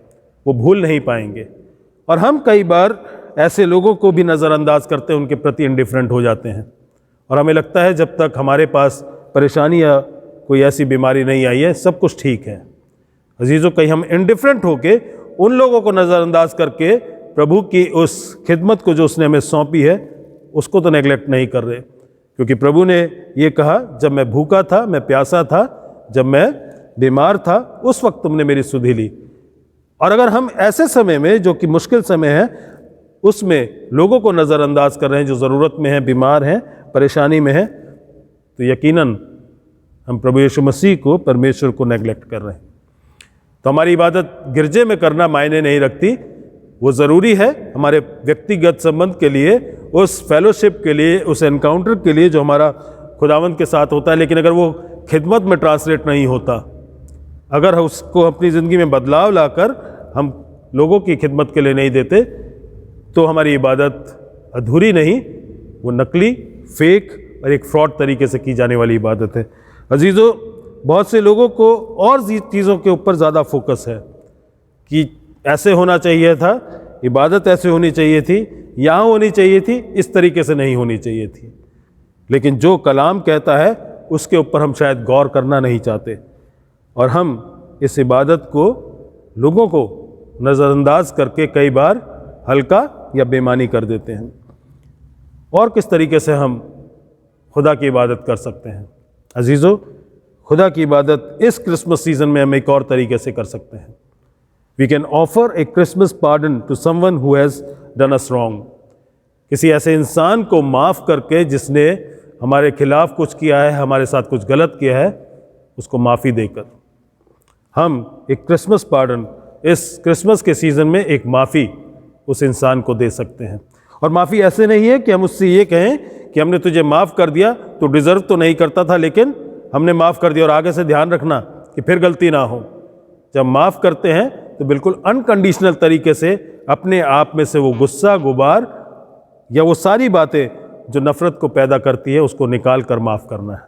वो भूल नहीं पाएंगे। और हम कई बार ऐसे लोगों को भी नज़रअंदाज करते हैं, उनके प्रति इंडिफरेंट हो जाते हैं और हमें लगता है जब तक हमारे पास परेशानी या कोई ऐसी बीमारी नहीं आई है, सब कुछ ठीक है। अजीज़ों, कहीं हम इंडिफरेंट होके उन लोगों को नज़रअंदाज करके प्रभु की उस खिदमत को जो उसने हमें सौंपी है उसको तो नेगलेक्ट नहीं कर रहे, क्योंकि प्रभु ने ये कहा, जब मैं भूखा था, मैं प्यासा था, जब मैं बीमार था, उस वक्त तुमने मेरी सुधि ली। और अगर हम ऐसे समय में, जो कि मुश्किल समय है, उसमें लोगों को नज़रअंदाज कर रहे हैं जो ज़रूरत में हैं, बीमार हैं, परेशानी में हैं, तो यकीनन हम प्रभु यीशु मसीह को, परमेश्वर को नेगलेक्ट कर रहे हैं। तो हमारी इबादत गिरजे में करना मायने नहीं रखती, वो ज़रूरी है हमारे व्यक्तिगत संबंध के लिए, उस फेलोशिप के लिए, उस एनकाउंटर के लिए जो हमारा खुदावंद के साथ होता है। लेकिन अगर वो खिदमत में ट्रांसलेट नहीं होता, अगर उसको अपनी ज़िंदगी में बदलाव लाकर हम लोगों की खिदमत के लिए नहीं देते, तो हमारी इबादत अधूरी नहीं, वो नकली, फेक और एक फ्रॉड तरीके से की जाने वाली इबादत है। अजीज़ों, बहुत से लोगों को और चीज़ों के ऊपर ज़्यादा फोकस है कि ऐसे होना चाहिए था, इबादत ऐसे होनी चाहिए थी, यहाँ होनी चाहिए थी, इस तरीके से नहीं होनी चाहिए थी। लेकिन जो कलाम कहता है उसके ऊपर हम शायद गौर करना नहीं चाहते और हम इस इबादत को, लोगों को नज़रअंदाज करके कई बार हल्का या बेमानी कर देते हैं। और किस तरीके से हम खुदा की इबादत कर सकते हैं? अजीज़ों, खुदा की इबादत इस क्रिसमस सीज़न में हम एक और तरीके से कर सकते हैं। We can offer a Christmas pardon to someone who has done us wrong. किसी ऐसे इंसान को माफ़ करके जिसने हमारे खिलाफ कुछ किया है, हमारे साथ कुछ गलत किया है, उसको माफ़ी देकर हम एक क्रिसमस पार्डन, इस क्रिसमस के सीज़न में एक माफ़ी उस इंसान को दे सकते हैं। और माफ़ी ऐसे नहीं है कि हम उससे ये कहें कि हमने तुझे माफ़ कर दिया, तो डिज़र्व तो नहीं करता था, लेकिन हमने माफ़ कर दिया और आगे से ध्यान रखना कि फिर गलती ना हो। जब माफ़ करते हैं तो बिल्कुल अनकंडीशनल तरीके से अपने आप में से वो गुस्सा, गुबार या वो सारी बातें जो नफ़रत को पैदा करती है, उसको निकाल कर माफ़ करना है।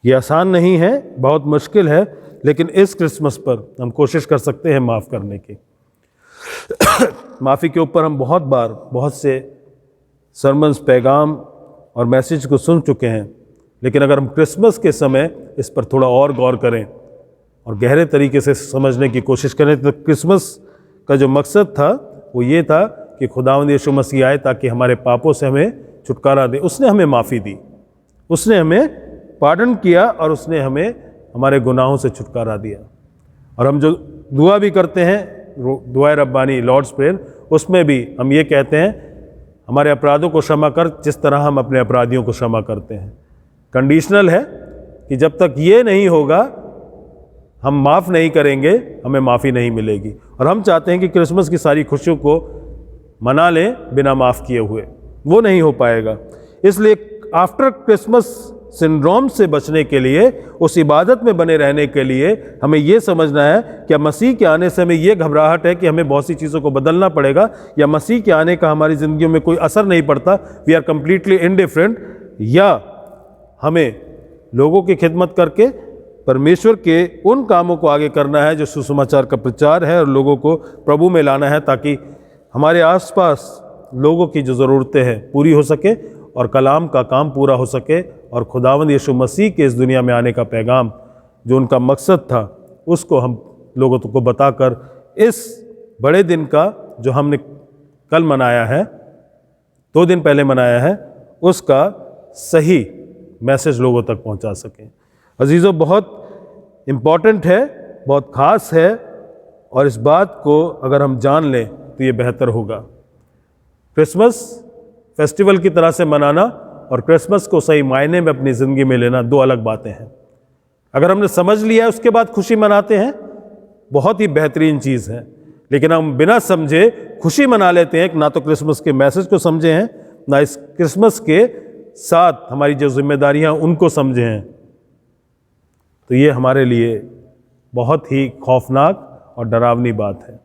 ये आसान नहीं है, बहुत मुश्किल है, लेकिन इस क्रिसमस पर हम कोशिश कर सकते हैं माफ़ करने की। माफ़ी के ऊपर हम बहुत बार बहुत से सरमन्स, पैगाम और मैसेज को सुन चुके हैं, लेकिन अगर हम क्रिसमस के समय इस पर थोड़ा और गौर करें और गहरे तरीके से समझने की कोशिश करें, तो क्रिसमस का जो मकसद था वो ये था कि खुदावंद यीशु मसीह आए ताकि हमारे पापों से हमें छुटकारा दे। उसने हमें माफ़ी दी, उसने हमें पार्डन किया और उसने हमें हमारे गुनाहों से छुटकारा दिया। और हम जो दुआ भी करते हैं, दुआ रब्बानी, लॉर्ड्स प्रेयर, उसमें भी हम ये कहते हैं, हमारे अपराधों को क्षमा कर जिस तरह हम अपने अपराधियों को क्षमा करते हैं। कंडीशनल है कि जब तक ये नहीं होगा, हम माफ़ नहीं करेंगे, हमें माफ़ी नहीं मिलेगी। और हम चाहते हैं कि क्रिसमस की सारी खुशियों को मना लें बिना माफ़ किए हुए, वो नहीं हो पाएगा। इसलिए आफ्टर क्रिसमस सिंड्रोम से बचने के लिए, उस इबादत में बने रहने के लिए, हमें ये समझना है कि मसीह के आने से हमें ये घबराहट है कि हमें बहुत सी चीज़ों को बदलना पड़ेगा, या मसीह के आने का हमारी ज़िंदगियों में कोई असर नहीं पड़ता, वी आर कम्प्लीटली इनडिफरेंट, या हमें लोगों की खिदमत करके परमेश्वर के उन कामों को आगे करना है जो सुसमाचार का प्रचार है, और लोगों को प्रभु में लाना है ताकि हमारे आसपास लोगों की जो ज़रूरतें हैं पूरी हो सके और कलाम का काम पूरा हो सके, और खुदावंद यीशु मसीह के इस दुनिया में आने का पैगाम जो उनका मकसद था, उसको हम लोगों को बताकर इस बड़े दिन का जो हमने कल मनाया है, 2 दिन पहले मनाया है, उसका सही मैसेज लोगों तक पहुंचा सकें। अजीज़ों, बहुत इम्पॉर्टेंट है, बहुत ख़ास है, और इस बात को अगर हम जान लें तो ये बेहतर होगा। क्रिसमस फेस्टिवल की तरह से मनाना और क्रिसमस को सही मायने में अपनी ज़िंदगी में लेना 2 अलग बातें हैं। अगर हमने समझ लिया उसके बाद खुशी मनाते हैं, बहुत ही बेहतरीन चीज़ है, लेकिन हम बिना समझे खुशी मना लेते हैं, ना तो क्रिसमस के मैसेज को समझे हैं, ना इस क्रिसमस के साथ हमारी जो जिम्मेदारियां उनको समझे हैं, तो ये हमारे लिए बहुत ही खौफनाक और डरावनी बात है।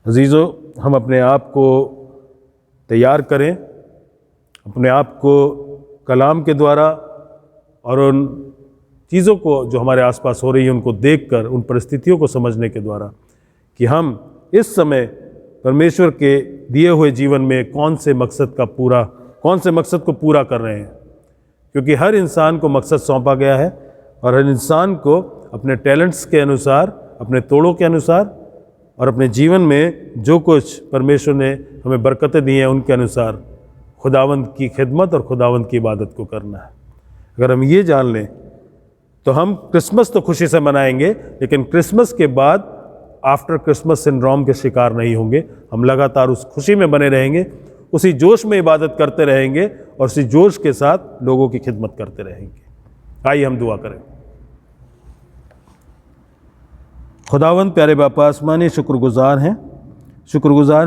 अजीज़ों, हम अपने आप को तैयार करें, अपने आप को कलाम के द्वारा और उन चीज़ों को जो हमारे आसपास हो रही हैं उनको देखकर, उन परिस्थितियों को समझने के द्वारा कि हम इस समय परमेश्वर के दिए हुए जीवन में कौन से मकसद को पूरा कर रहे हैं। क्योंकि हर इंसान को मकसद सौंपा गया है और हर इंसान को अपने टैलेंट्स के अनुसार, अपने तोड़ों के अनुसार और अपने जीवन में जो कुछ परमेश्वर ने हमें बरकतें दी हैं उनके अनुसार खुदावंद की खिदमत और खुदावंद की इबादत को करना है। अगर हम ये जान लें तो हम क्रिसमस तो खुशी से मनाएंगे, लेकिन क्रिसमस के बाद आफ्टर क्रिसमस सिंड्रोम के शिकार नहीं होंगे। हम लगातार उस खुशी में बने रहेंगे, उसी जोश में इबादत करते रहेंगे और उसी जोश के साथ लोगों की खिदमत करते रहेंगे। आइए हम दुआ करें। खुदावंद प्यारे बापा आसमानी, शुक्रगुजार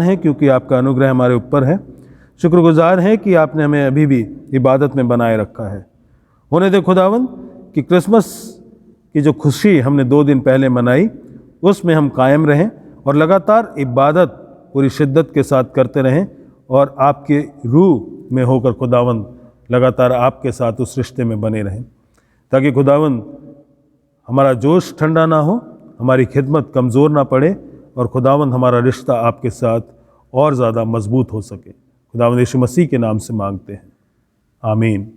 हैं क्योंकि आपका अनुग्रह हमारे ऊपर है। शुक्रगुजार हैं कि आपने हमें अभी भी इबादत में बनाए रखा है। होने दे खुदावंद कि क्रिसमस की जो खुशी हमने 2 दिन पहले मनाई उसमें हम कायम रहें और लगातार इबादत पूरी शिद्दत के साथ करते रहें और आपके रूह में होकर खुदावंद लगातार आपके साथ उस रिश्ते में बने रहें, ताकि खुदावंद हमारा जोश ठंडा ना हो, हमारी खिदमत कमज़ोर ना पड़े और खुदावंद हमारा रिश्ता आपके साथ और ज़्यादा मजबूत हो सके। खुदावंद यीशु मसीह के नाम से मांगते हैं, आमीन।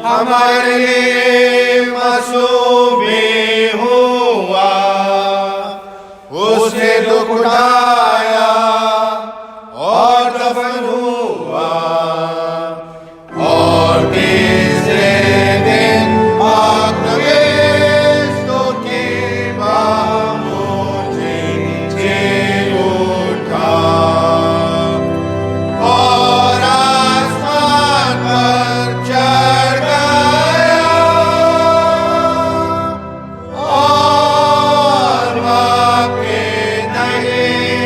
हमारे लिए मासूम हुआ, उसने दुख उठाया और दफन हुआ और तीसरे दिन पाकवेस्तों के मुझे चीर उठा और आसमान पर चढ़ गया और वापस नहीं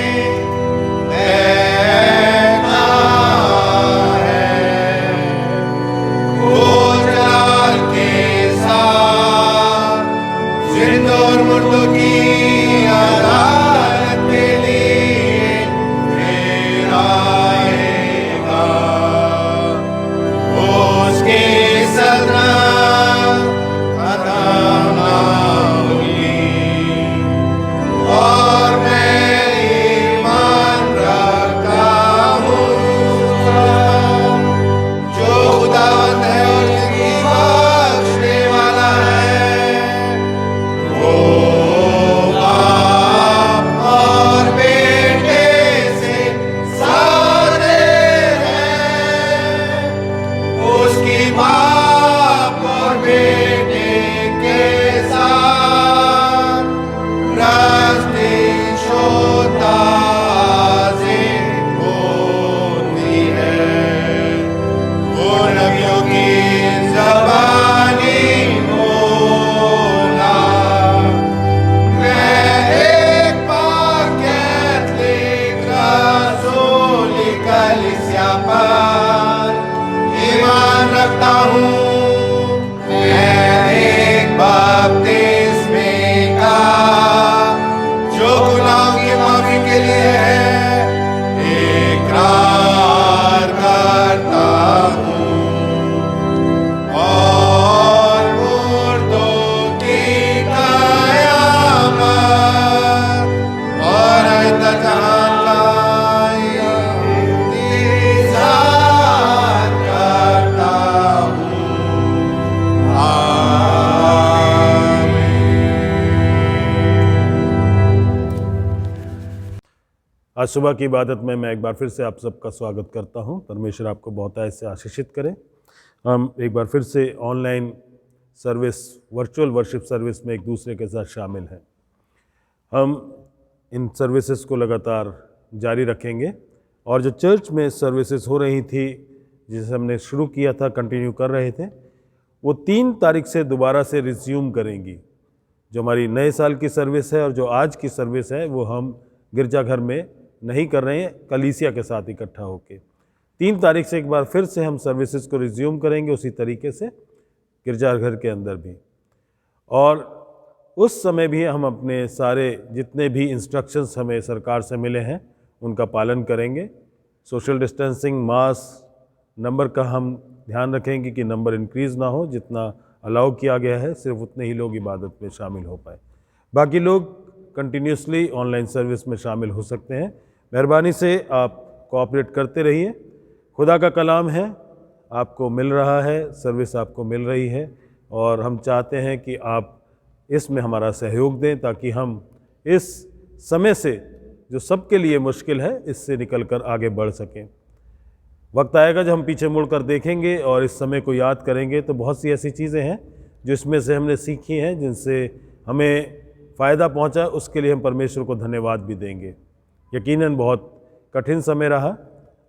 आज सुबह की इबादत में मैं एक बार फिर से आप सबका स्वागत करता हूं। परमेश्वर आपको बहुतायत से आशीषित करें। हम एक बार फिर से online service, virtual worship service में एक दूसरे के साथ शामिल हैं। हम इन सर्विसेज को लगातार जारी रखेंगे और जो चर्च में सर्विसेज हो रही थी, जिसे हमने शुरू किया था, कंटिन्यू कर रहे थे, वो 3 तारीख से दोबारा से रिज्यूम करेंगी। जो हमारी नए साल की सर्विस है और जो आज की सर्विस है वो हम गिरजाघर में नहीं कर रहे हैं, कलीसिया के साथ इकट्ठा होके 3 तारीख से एक बार फिर से हम सर्विसेज को रिज्यूम करेंगे उसी तरीके से गिरजाघर के अंदर भी। और उस समय भी हम अपने सारे जितने भी इंस्ट्रक्शंस हमें सरकार से मिले हैं उनका पालन करेंगे। सोशल डिस्टेंसिंग, मास्क, नंबर का हम ध्यान रखेंगे कि नंबर इंक्रीज़ ना हो। जितना अलाउ किया गया है सिर्फ उतने ही लोग इबादत में शामिल हो पाए। बाकी लोग कंटिन्यूसली ऑनलाइन सर्विस में शामिल हो सकते हैं। मेहरबानी से आप कोऑपरेट करते रहिए। खुदा का कलाम है, आपको मिल रहा है, सर्विस आपको मिल रही है और हम चाहते हैं कि आप इसमें हमारा सहयोग दें ताकि हम इस समय से जो सबके लिए मुश्किल है इससे निकलकर आगे बढ़ सकें। वक्त आएगा जब हम पीछे मुड़कर देखेंगे और इस समय को याद करेंगे तो बहुत सी ऐसी चीज़ें हैं जो इसमें से हमने सीखी हैं, जिनसे हमें फ़ायदा पहुंचा। उसके लिए हम परमेश्वर को धन्यवाद भी देंगे। यकीनन बहुत कठिन समय रहा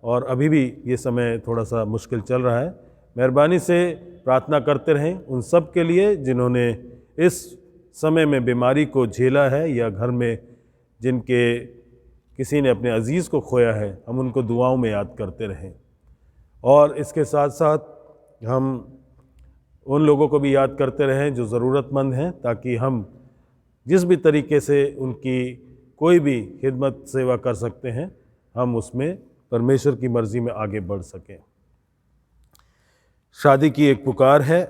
और अभी भी ये समय थोड़ा सा मुश्किल चल रहा है। मेहरबानी से प्रार्थना करते रहें उन सब के लिए जिन्होंने इस समय में बीमारी को झेला है या घर में जिनके किसी ने अपने अजीज़ को खोया है। हम उनको दुआओं में याद करते रहें और इसके साथ साथ हम उन लोगों को भी याद करते रहें जो ज़रूरतमंद हैं, ताकि हम जिस भी तरीके से उनकी कोई भी खिदमत सेवा कर सकते हैं हम उसमें परमेश्वर की मर्ज़ी में आगे बढ़ सकें। शादी की एक पुकार है।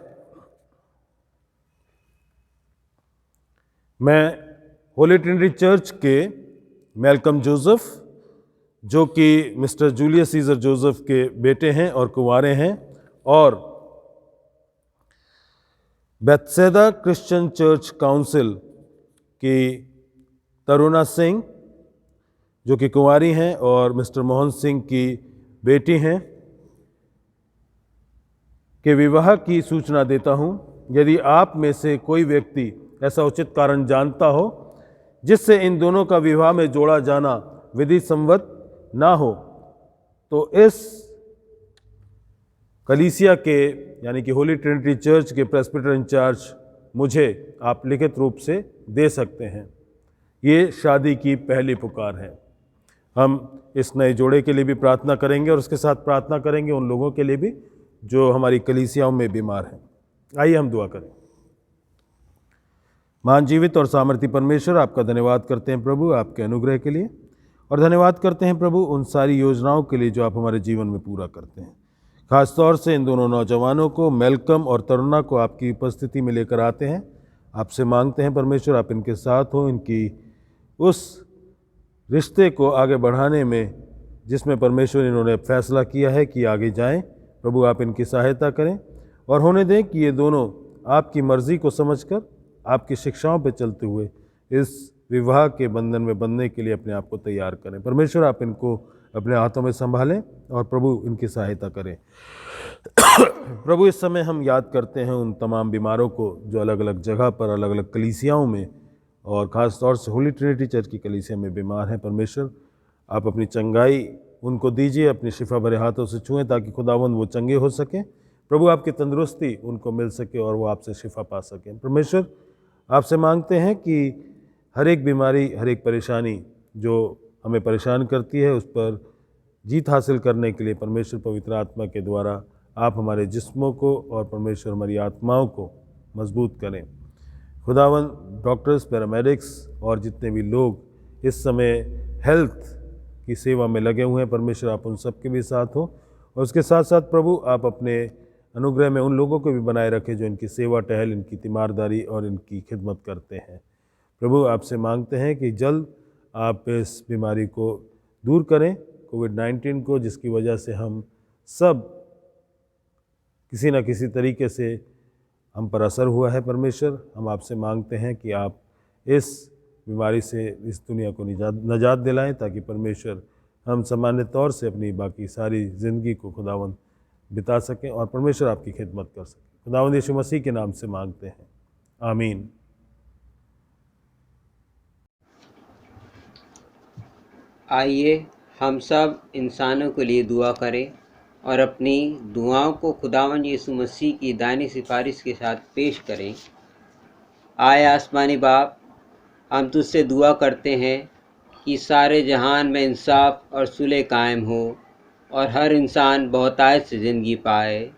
मैं होली ट्रिनिटी चर्च के मैल्कम जोसेफ, जो कि मिस्टर जूलियस सीजर जोसेफ के बेटे हैं और कुंवारे हैं, और बेथसेदा क्रिश्चियन चर्च काउंसिल की तरुणा सिंह जो कि कुंवारी हैं और मिस्टर मोहन सिंह की बेटी हैं, के विवाह की सूचना देता हूं। यदि आप में से कोई व्यक्ति ऐसा उचित कारण जानता हो जिससे इन दोनों का विवाह में जोड़ा जाना विधि सम्मत ना हो, तो इस कलीसिया के यानी कि होली ट्रिनिटी चर्च के प्रेस्बिटर इंचार्ज मुझे आप लिखित रूप से दे सकते हैं। ये शादी की पहली पुकार है। हम इस नए जोड़े के लिए भी प्रार्थना करेंगे और उसके साथ प्रार्थना करेंगे उन लोगों के लिए भी जो हमारी कलीसियाओं में बीमार हैं। आइए हम दुआ करें। महान जीवित और सामर्थी परमेश्वर, आपका धन्यवाद करते हैं प्रभु आपके अनुग्रह के लिए, और धन्यवाद करते हैं प्रभु उन सारी योजनाओं के लिए जो आप हमारे जीवन में पूरा करते हैं। खास तौर से इन दोनों नौजवानों को, मेलकम और तरुणा को आपकी उपस्थिति में लेकर आते हैं। आपसे मांगते हैं परमेश्वर आप इनके साथ हो, इनकी उस रिश्ते को आगे बढ़ाने में जिसमें परमेश्वर इन्होंने फैसला किया है कि आगे जाएं। प्रभु आप इनकी सहायता करें और होने दें कि ये दोनों आपकी मर्ज़ी को समझकर आपकी शिक्षाओं पर चलते हुए इस विवाह के बंधन में बंधने के लिए अपने आप को तैयार करें। परमेश्वर आप इनको अपने हाथों में संभालें और प्रभु इनकी सहायता करें। प्रभु इस समय हम याद करते हैं उन तमाम बीमारों को जो अलग अलग जगह पर, अलग अलग कलीसियाओं में और ख़ास तौर से होली ट्रिनिटी चर्च की कलीसिया में बीमार हैं। परमेश्वर आप अपनी चंगाई उनको दीजिए, अपनी शिफा भरे हाथों से छुएं ताकि खुदावंद वो चंगे हो सकें। प्रभु आपकी तंदुरुस्ती उनको मिल सके और वो आपसे शिफा पा सकें। परमेश्वर आपसे मांगते हैं कि हर एक बीमारी, हर एक परेशानी जो हमें परेशान करती है उस पर जीत हासिल करने के लिए परमेश्वर पवित्र आत्मा के द्वारा आप हमारे जिस्मों को और परमेश्वर हमारी आत्माओं को मजबूत करें। खुदावन डॉक्टर्स, पैरामेडिक्स और जितने भी लोग इस समय हेल्थ की सेवा में लगे हुए हैं, परमेश्वर आप उन सब के भी साथ हो और उसके साथ साथ प्रभु आप अपने अनुग्रह में उन लोगों को भी बनाए रखें जो इनकी सेवा टहल, इनकी तीमारदारी और इनकी खिदमत करते हैं। प्रभु आपसे मांगते हैं कि जल्द आप इस बीमारी को दूर करें, कोविड-19 को, जिसकी वजह से हम सब किसी न किसी तरीके से हम पर असर हुआ है। परमेश्वर हम आपसे मांगते हैं कि आप इस बीमारी से इस दुनिया को नजात दिलाएं, ताकि परमेश्वर हम सामान्य तौर से अपनी बाकी सारी ज़िंदगी को खुदावंद बिता सकें और परमेश्वर आपकी खिदमत कर सकें। खुदावंद यीशु मसीह के नाम से मांगते हैं, आमीन। आइए हम सब इंसानों के लिए दुआ करें और अपनी दुआओं को खुदावंद यीशु मसीह की दानी सिफारिश के साथ पेश करें। आए आसमानी बाप, हम तुझसे दुआ करते हैं कि सारे जहान में इंसाफ और सुलह कायम हो और हर इंसान बहुतायत से ज़िंदगी पाए।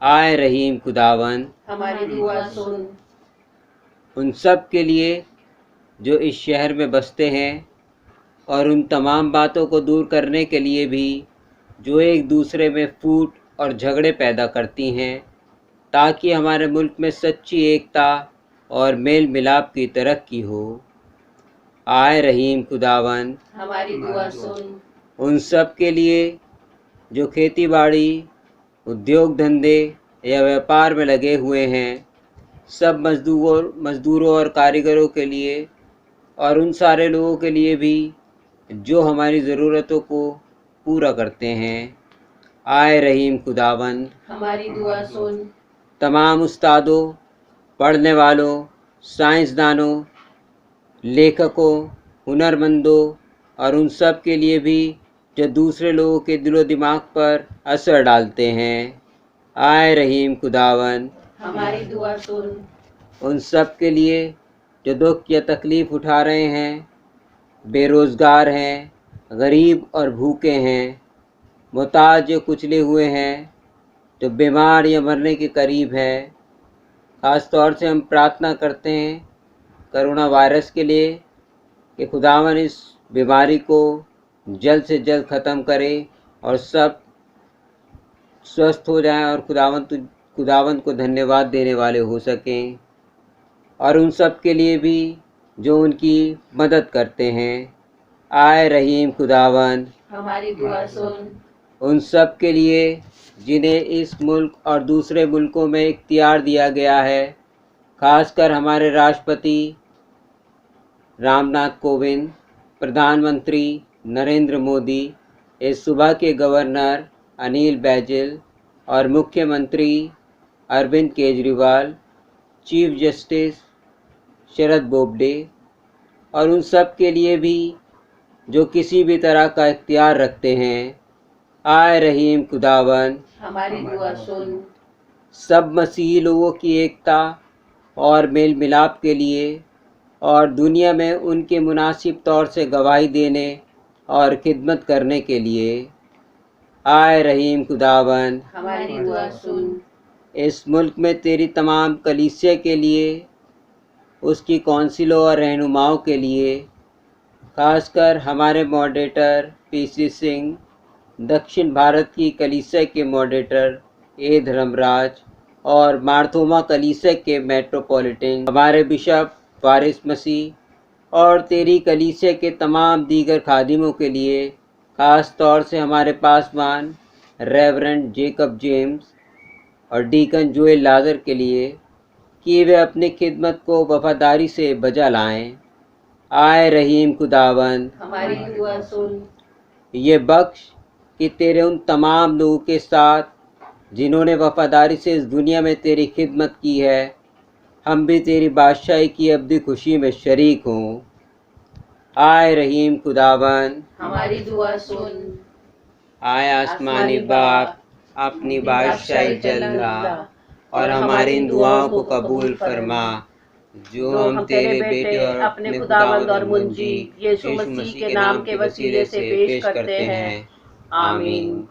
आए रहीम खुदावंद, हमारी दुआ सुन। उन सब के लिए जो इस शहर में बसते हैं और उन तमाम बातों को दूर करने के लिए भी जो एक दूसरे में फूट और झगड़े पैदा करती हैं, ताकि हमारे मुल्क में सच्ची एकता और मेल मिलाप की तरक्की हो। आए रहीम खुदावन, हमारी दुआ सुन। उन सब के लिए जो खेती बाड़ी, उद्योग धंधे या व्यापार में लगे हुए हैं, सब मज़दूरों और कारीगरों के लिए, और उन सारे लोगों के लिए भी जो हमारी ज़रूरतों को पूरा करते हैं। आए रहीम खुदावन, हमारी दुआ सुन। तमाम उस्तादों, पढ़ने वालों, साइंसदानों, लेखकों, हुनरमंदों और उन सब के लिए भी जो दूसरे लोगों के दिलो दिमाग पर असर डालते हैं। आए रहीम खुदावन, हमारी दुआ सुन। उन सब के लिए जो दुख या तकलीफ़ उठा रहे हैं, बेरोज़गार हैं, गरीब और भूखे हैं, मुहताज या कुचले हुए हैं, जो बीमार या मरने के करीब है। ख़ास तौर से हम प्रार्थना करते हैं कोरोना वायरस के लिए कि खुदावन इस बीमारी को जल्द से जल्द ख़त्म करे और सब स्वस्थ हो जाएं और खुदावन को धन्यवाद देने वाले हो सकें। और उन सब के लिए भी जो उनकी मदद करते हैं। आए रहीम खुदावन, हमारी दुआ सुन। उन सब के लिए जिन्हें इस मुल्क और दूसरे मुल्कों में इख्तियार दिया गया है, खासकर हमारे राष्ट्रपति रामनाथ कोविंद, प्रधानमंत्री नरेंद्र मोदी, इस सूबा के गवर्नर अनिल बैजल और मुख्यमंत्री अरविंद केजरीवाल, चीफ जस्टिस शरद बोबडे, और उन सब के लिए भी जो किसी भी तरह का इख्तियार रखते हैं। आए रहीम खुदावन, हमारी दुआ सुन। सब मसीही लोगों की एकता और मेल मिलाप के लिए और दुनिया में उनके मुनासिब तौर से गवाही देने और खिदमत करने के लिए। आए रहीम खुदावन, हमारी दुआ सुन। इस मुल्क में तेरी तमाम कलीसिया के लिए, उसकी कौंसिलों और रहनुमाओं के लिए, खासकर हमारे मॉडरेटर पीसी सिंह, दक्षिण भारत की कलीसिया के मॉडरेटर ए धर्मराज और मार्थोमा कलीसिया के मेट्रोपॉलिटन हमारे बिशप वारिस मसीह और तेरी कलीसिया के तमाम दीगर खादिमों के लिए, ख़ास तौर से हमारे पासवान रेवरेंड जेकब जेम्स और डीकन जोएल लाजर के लिए, कि वे अपनी खिदमत को वफादारी से बजा लाएं। आए रहीम खुदावन, हमारी दुआ सुन। ये बख्श कि तेरे उन तमाम लोगों के साथ जिन्होंने वफादारी से इस दुनिया में तेरी खिदमत की है, हम भी तेरी बादशाही की अब्दी खुशी में शरीक हों। आए रहीम खुदावन, हमारी दुआ सुन। आए आसमानी बाप, अपनी बादशाही जल्ला और हमारी इन दुआओं को कबूल फरमा, जो हम तेरे बेटे और अपने खुदावंद और मुंजी यीशु मसीह के नाम के वसीले से पेश करते हैं। आमीन।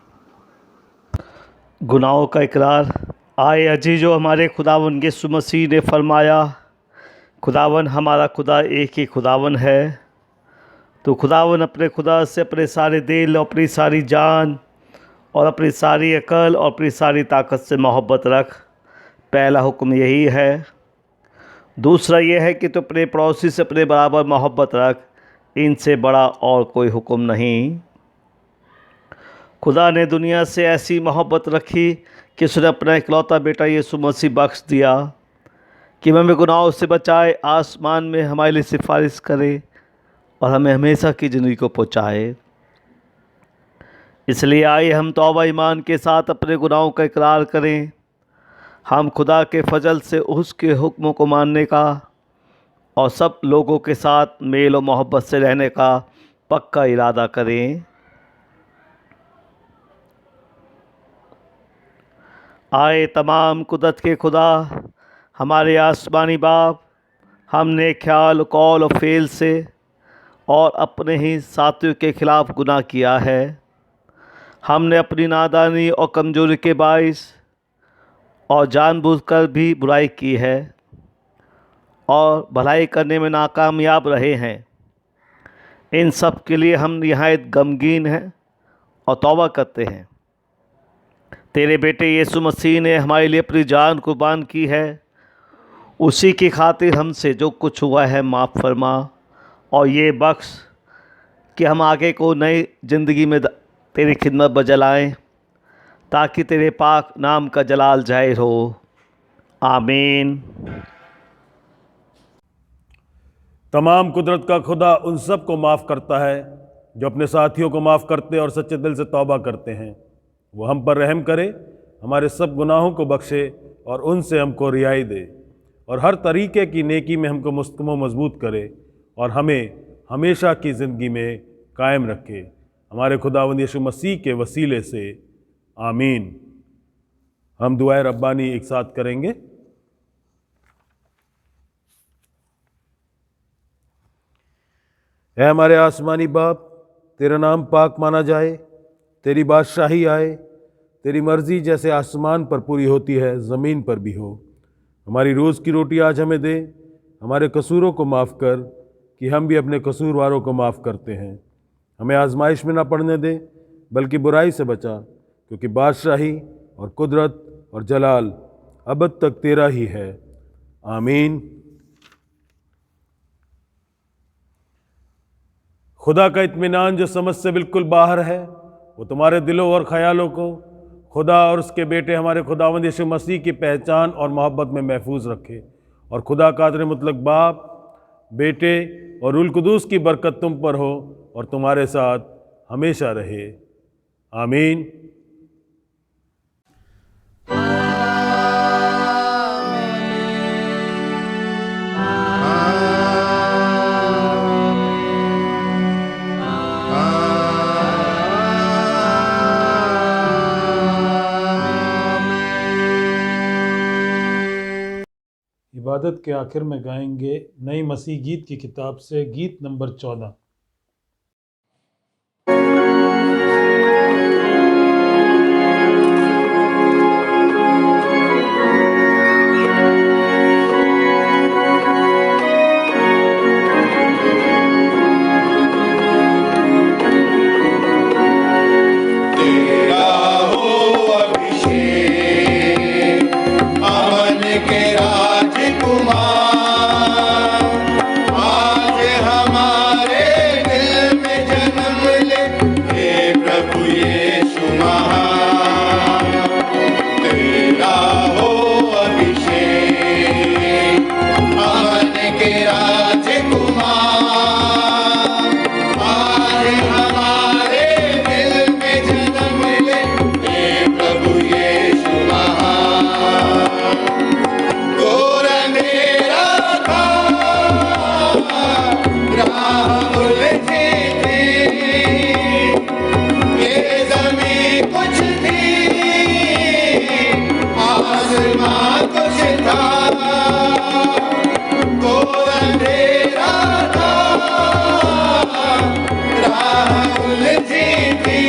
गुनाहों का इकरार। आए अजीजो, हमारे खुदावन यीशु मसीह ने फरमाया, खुदावन हमारा खुदा एक ही खुदावन है। तो खुदावन अपने खुदा से अपने सारे दिल, अपनी सारी जान और अपनी सारी अकल और अपनी सारी ताकत से मोहब्बत रख। पहला हुक्म यही है। दूसरा यह है कि तो अपने पड़ोसी से अपने बराबर मोहब्बत रख। इनसे बड़ा और कोई हुक्म नहीं। खुदा ने दुनिया से ऐसी मोहब्बत रखी कि उसने अपना इकलौता बेटा यीशु मसीह बख्श दिया, कि हमें गुनाहों से बचाए, आसमान में हमारे लिए सिफारिश करे और हमें हमेशा की ज़िंदगी को पहुँचाए। इसलिए आइए हम तौबा ईमान के साथ अपने गुनाहों का इकरार करें। हम खुदा के फजल से उसके हुक्मों को मानने का और सब लोगों के साथ मेल और मोहब्बत से रहने का पक्का इरादा करें। आए तमाम कुदरत के खुदा, हमारे आसमानी बाप, हमने ख्याल, कौल और फ़ेल से और अपने ही साथियों के ख़िलाफ़ गुनाह किया है। हमने अपनी नादानी और कमज़ोरी के बाइस और जानबूझकर भी बुराई की है और भलाई करने में नाकामयाब रहे हैं। इन सब के लिए हम निहायत गमगीन हैं और तौबा करते हैं। तेरे बेटे यीशु मसीह ने हमारे लिए अपनी जान कुर्बान की है। उसी की खातिर हमसे जो कुछ हुआ है माफ़ फरमा और ये बख्श कि हम आगे को नई ज़िंदगी में तेरी खिदमत बजलाएँ, ताकि तेरे पाक नाम का जलाल ज़ाहिर हो। आमीन। तमाम कुदरत का खुदा उन सब को माफ़ करता है जो अपने साथियों को माफ़ करते और सच्चे दिल से तौबा करते हैं। वो हम पर रहम करे, हमारे सब गुनाहों को बख्शे और उनसे हमको रिहाई दे और हर तरीके की नेकी में हमको मुस्तकम मजबूत करे और हमें हमेशा की ज़िंदगी में कायम रखे। हमारे खुदावंद यीशु मसीह के वसीले से आमीन। हम दुआए रब्बानी एक साथ करेंगे। है हमारे आसमानी बाप, तेरा नाम पाक माना जाए, तेरी बादशाही आए, तेरी मर्ज़ी जैसे आसमान पर पूरी होती है ज़मीन पर भी हो। हमारी रोज़ की रोटी आज हमें दे, हमारे कसूरों को माफ़ कर कि हम भी अपने कसूरवारों को माफ़ करते हैं। हमें आजमाइश में ना पड़ने दे बल्कि बुराई से बचा, क्योंकि बादशाही और कुदरत और जलाल अबद तक तेरा ही है। आमीन। खुदा का इत्मीनान जो समझ से बिल्कुल बाहर है, वो तुम्हारे दिलों और ख़यालों को खुदा और उसके बेटे हमारे खुदावंद यीशु मसीह की पहचान और मोहब्बत में महफूज रखे। और खुदा कादर मुतलक बाप, बेटे और रूल कुदूस की बरकत तुम पर हो और तुम्हारे साथ हमेशा रहे। आमीन। इबादत के आखिर में गाएंगे नई मसीह गीत की किताब से गीत नंबर 14। तेरा हो अभिषेक, अमन के राजकुमार, आज हमारे दिल में जन्म ले, हे प्रभु यीशु महान। तेरा हो अभिषेक, अमन के राजकुमार, आज हमारे दिल में जन्म ले, हे प्रभु यीशु महान। घोर अंधेरा था, राह उलझी थी, ये ज़मीं कुछ थी, आसमां कुछ था। घोर अंधेरा था, राह उलझी थी,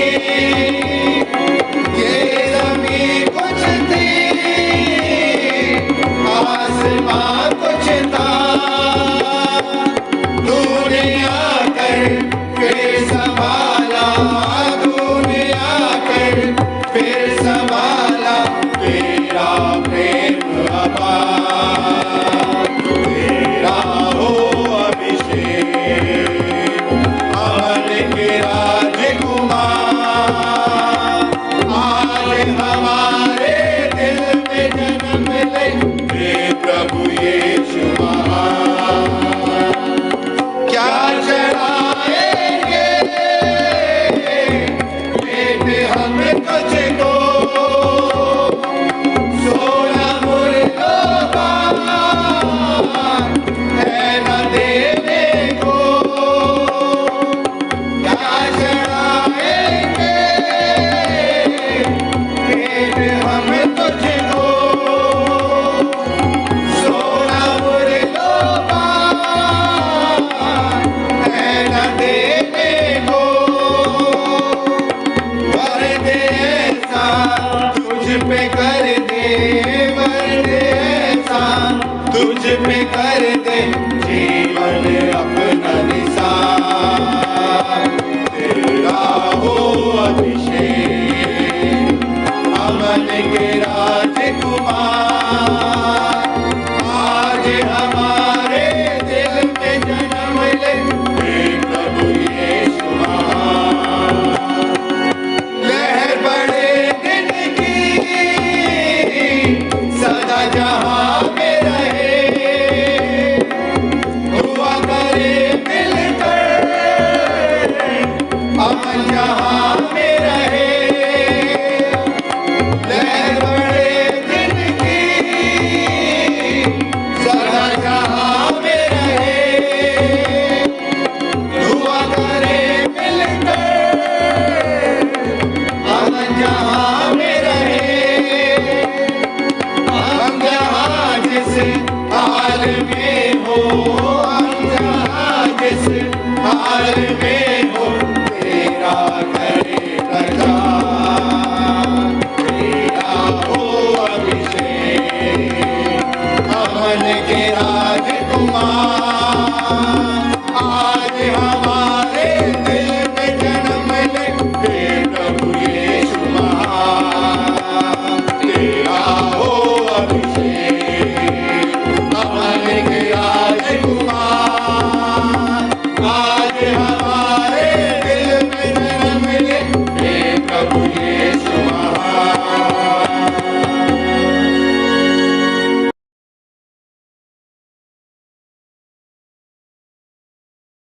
ये ज़मीं कुछ थी, आसमां कुछ था। तूने आकर फिर संभाला, तूने आकर फिर संभाला, तेरा प्रेम अपार। तेरा हो अभिषेक, अमन के राजकुमार, आज हमारे दिल में जन्म ले, हे प्रभु ये तुझ पे कर दे जीवन अपना निसार, तेरा हो अभिषेक अमन के राजकुमार। आज हमारे दिल में जन्म ले हे प्रभु यीशु महान। लहर बड़े दिन की सदा जहां में रहे, हुआ करे मिलकर अमन जहां में रहे। लहर बड़े दिन की सदा जहां में रहे, हुआ करे मिलकर अमन जहां में रहे। हम जहां जिस हाल में हो, हम जहां जिस हाल में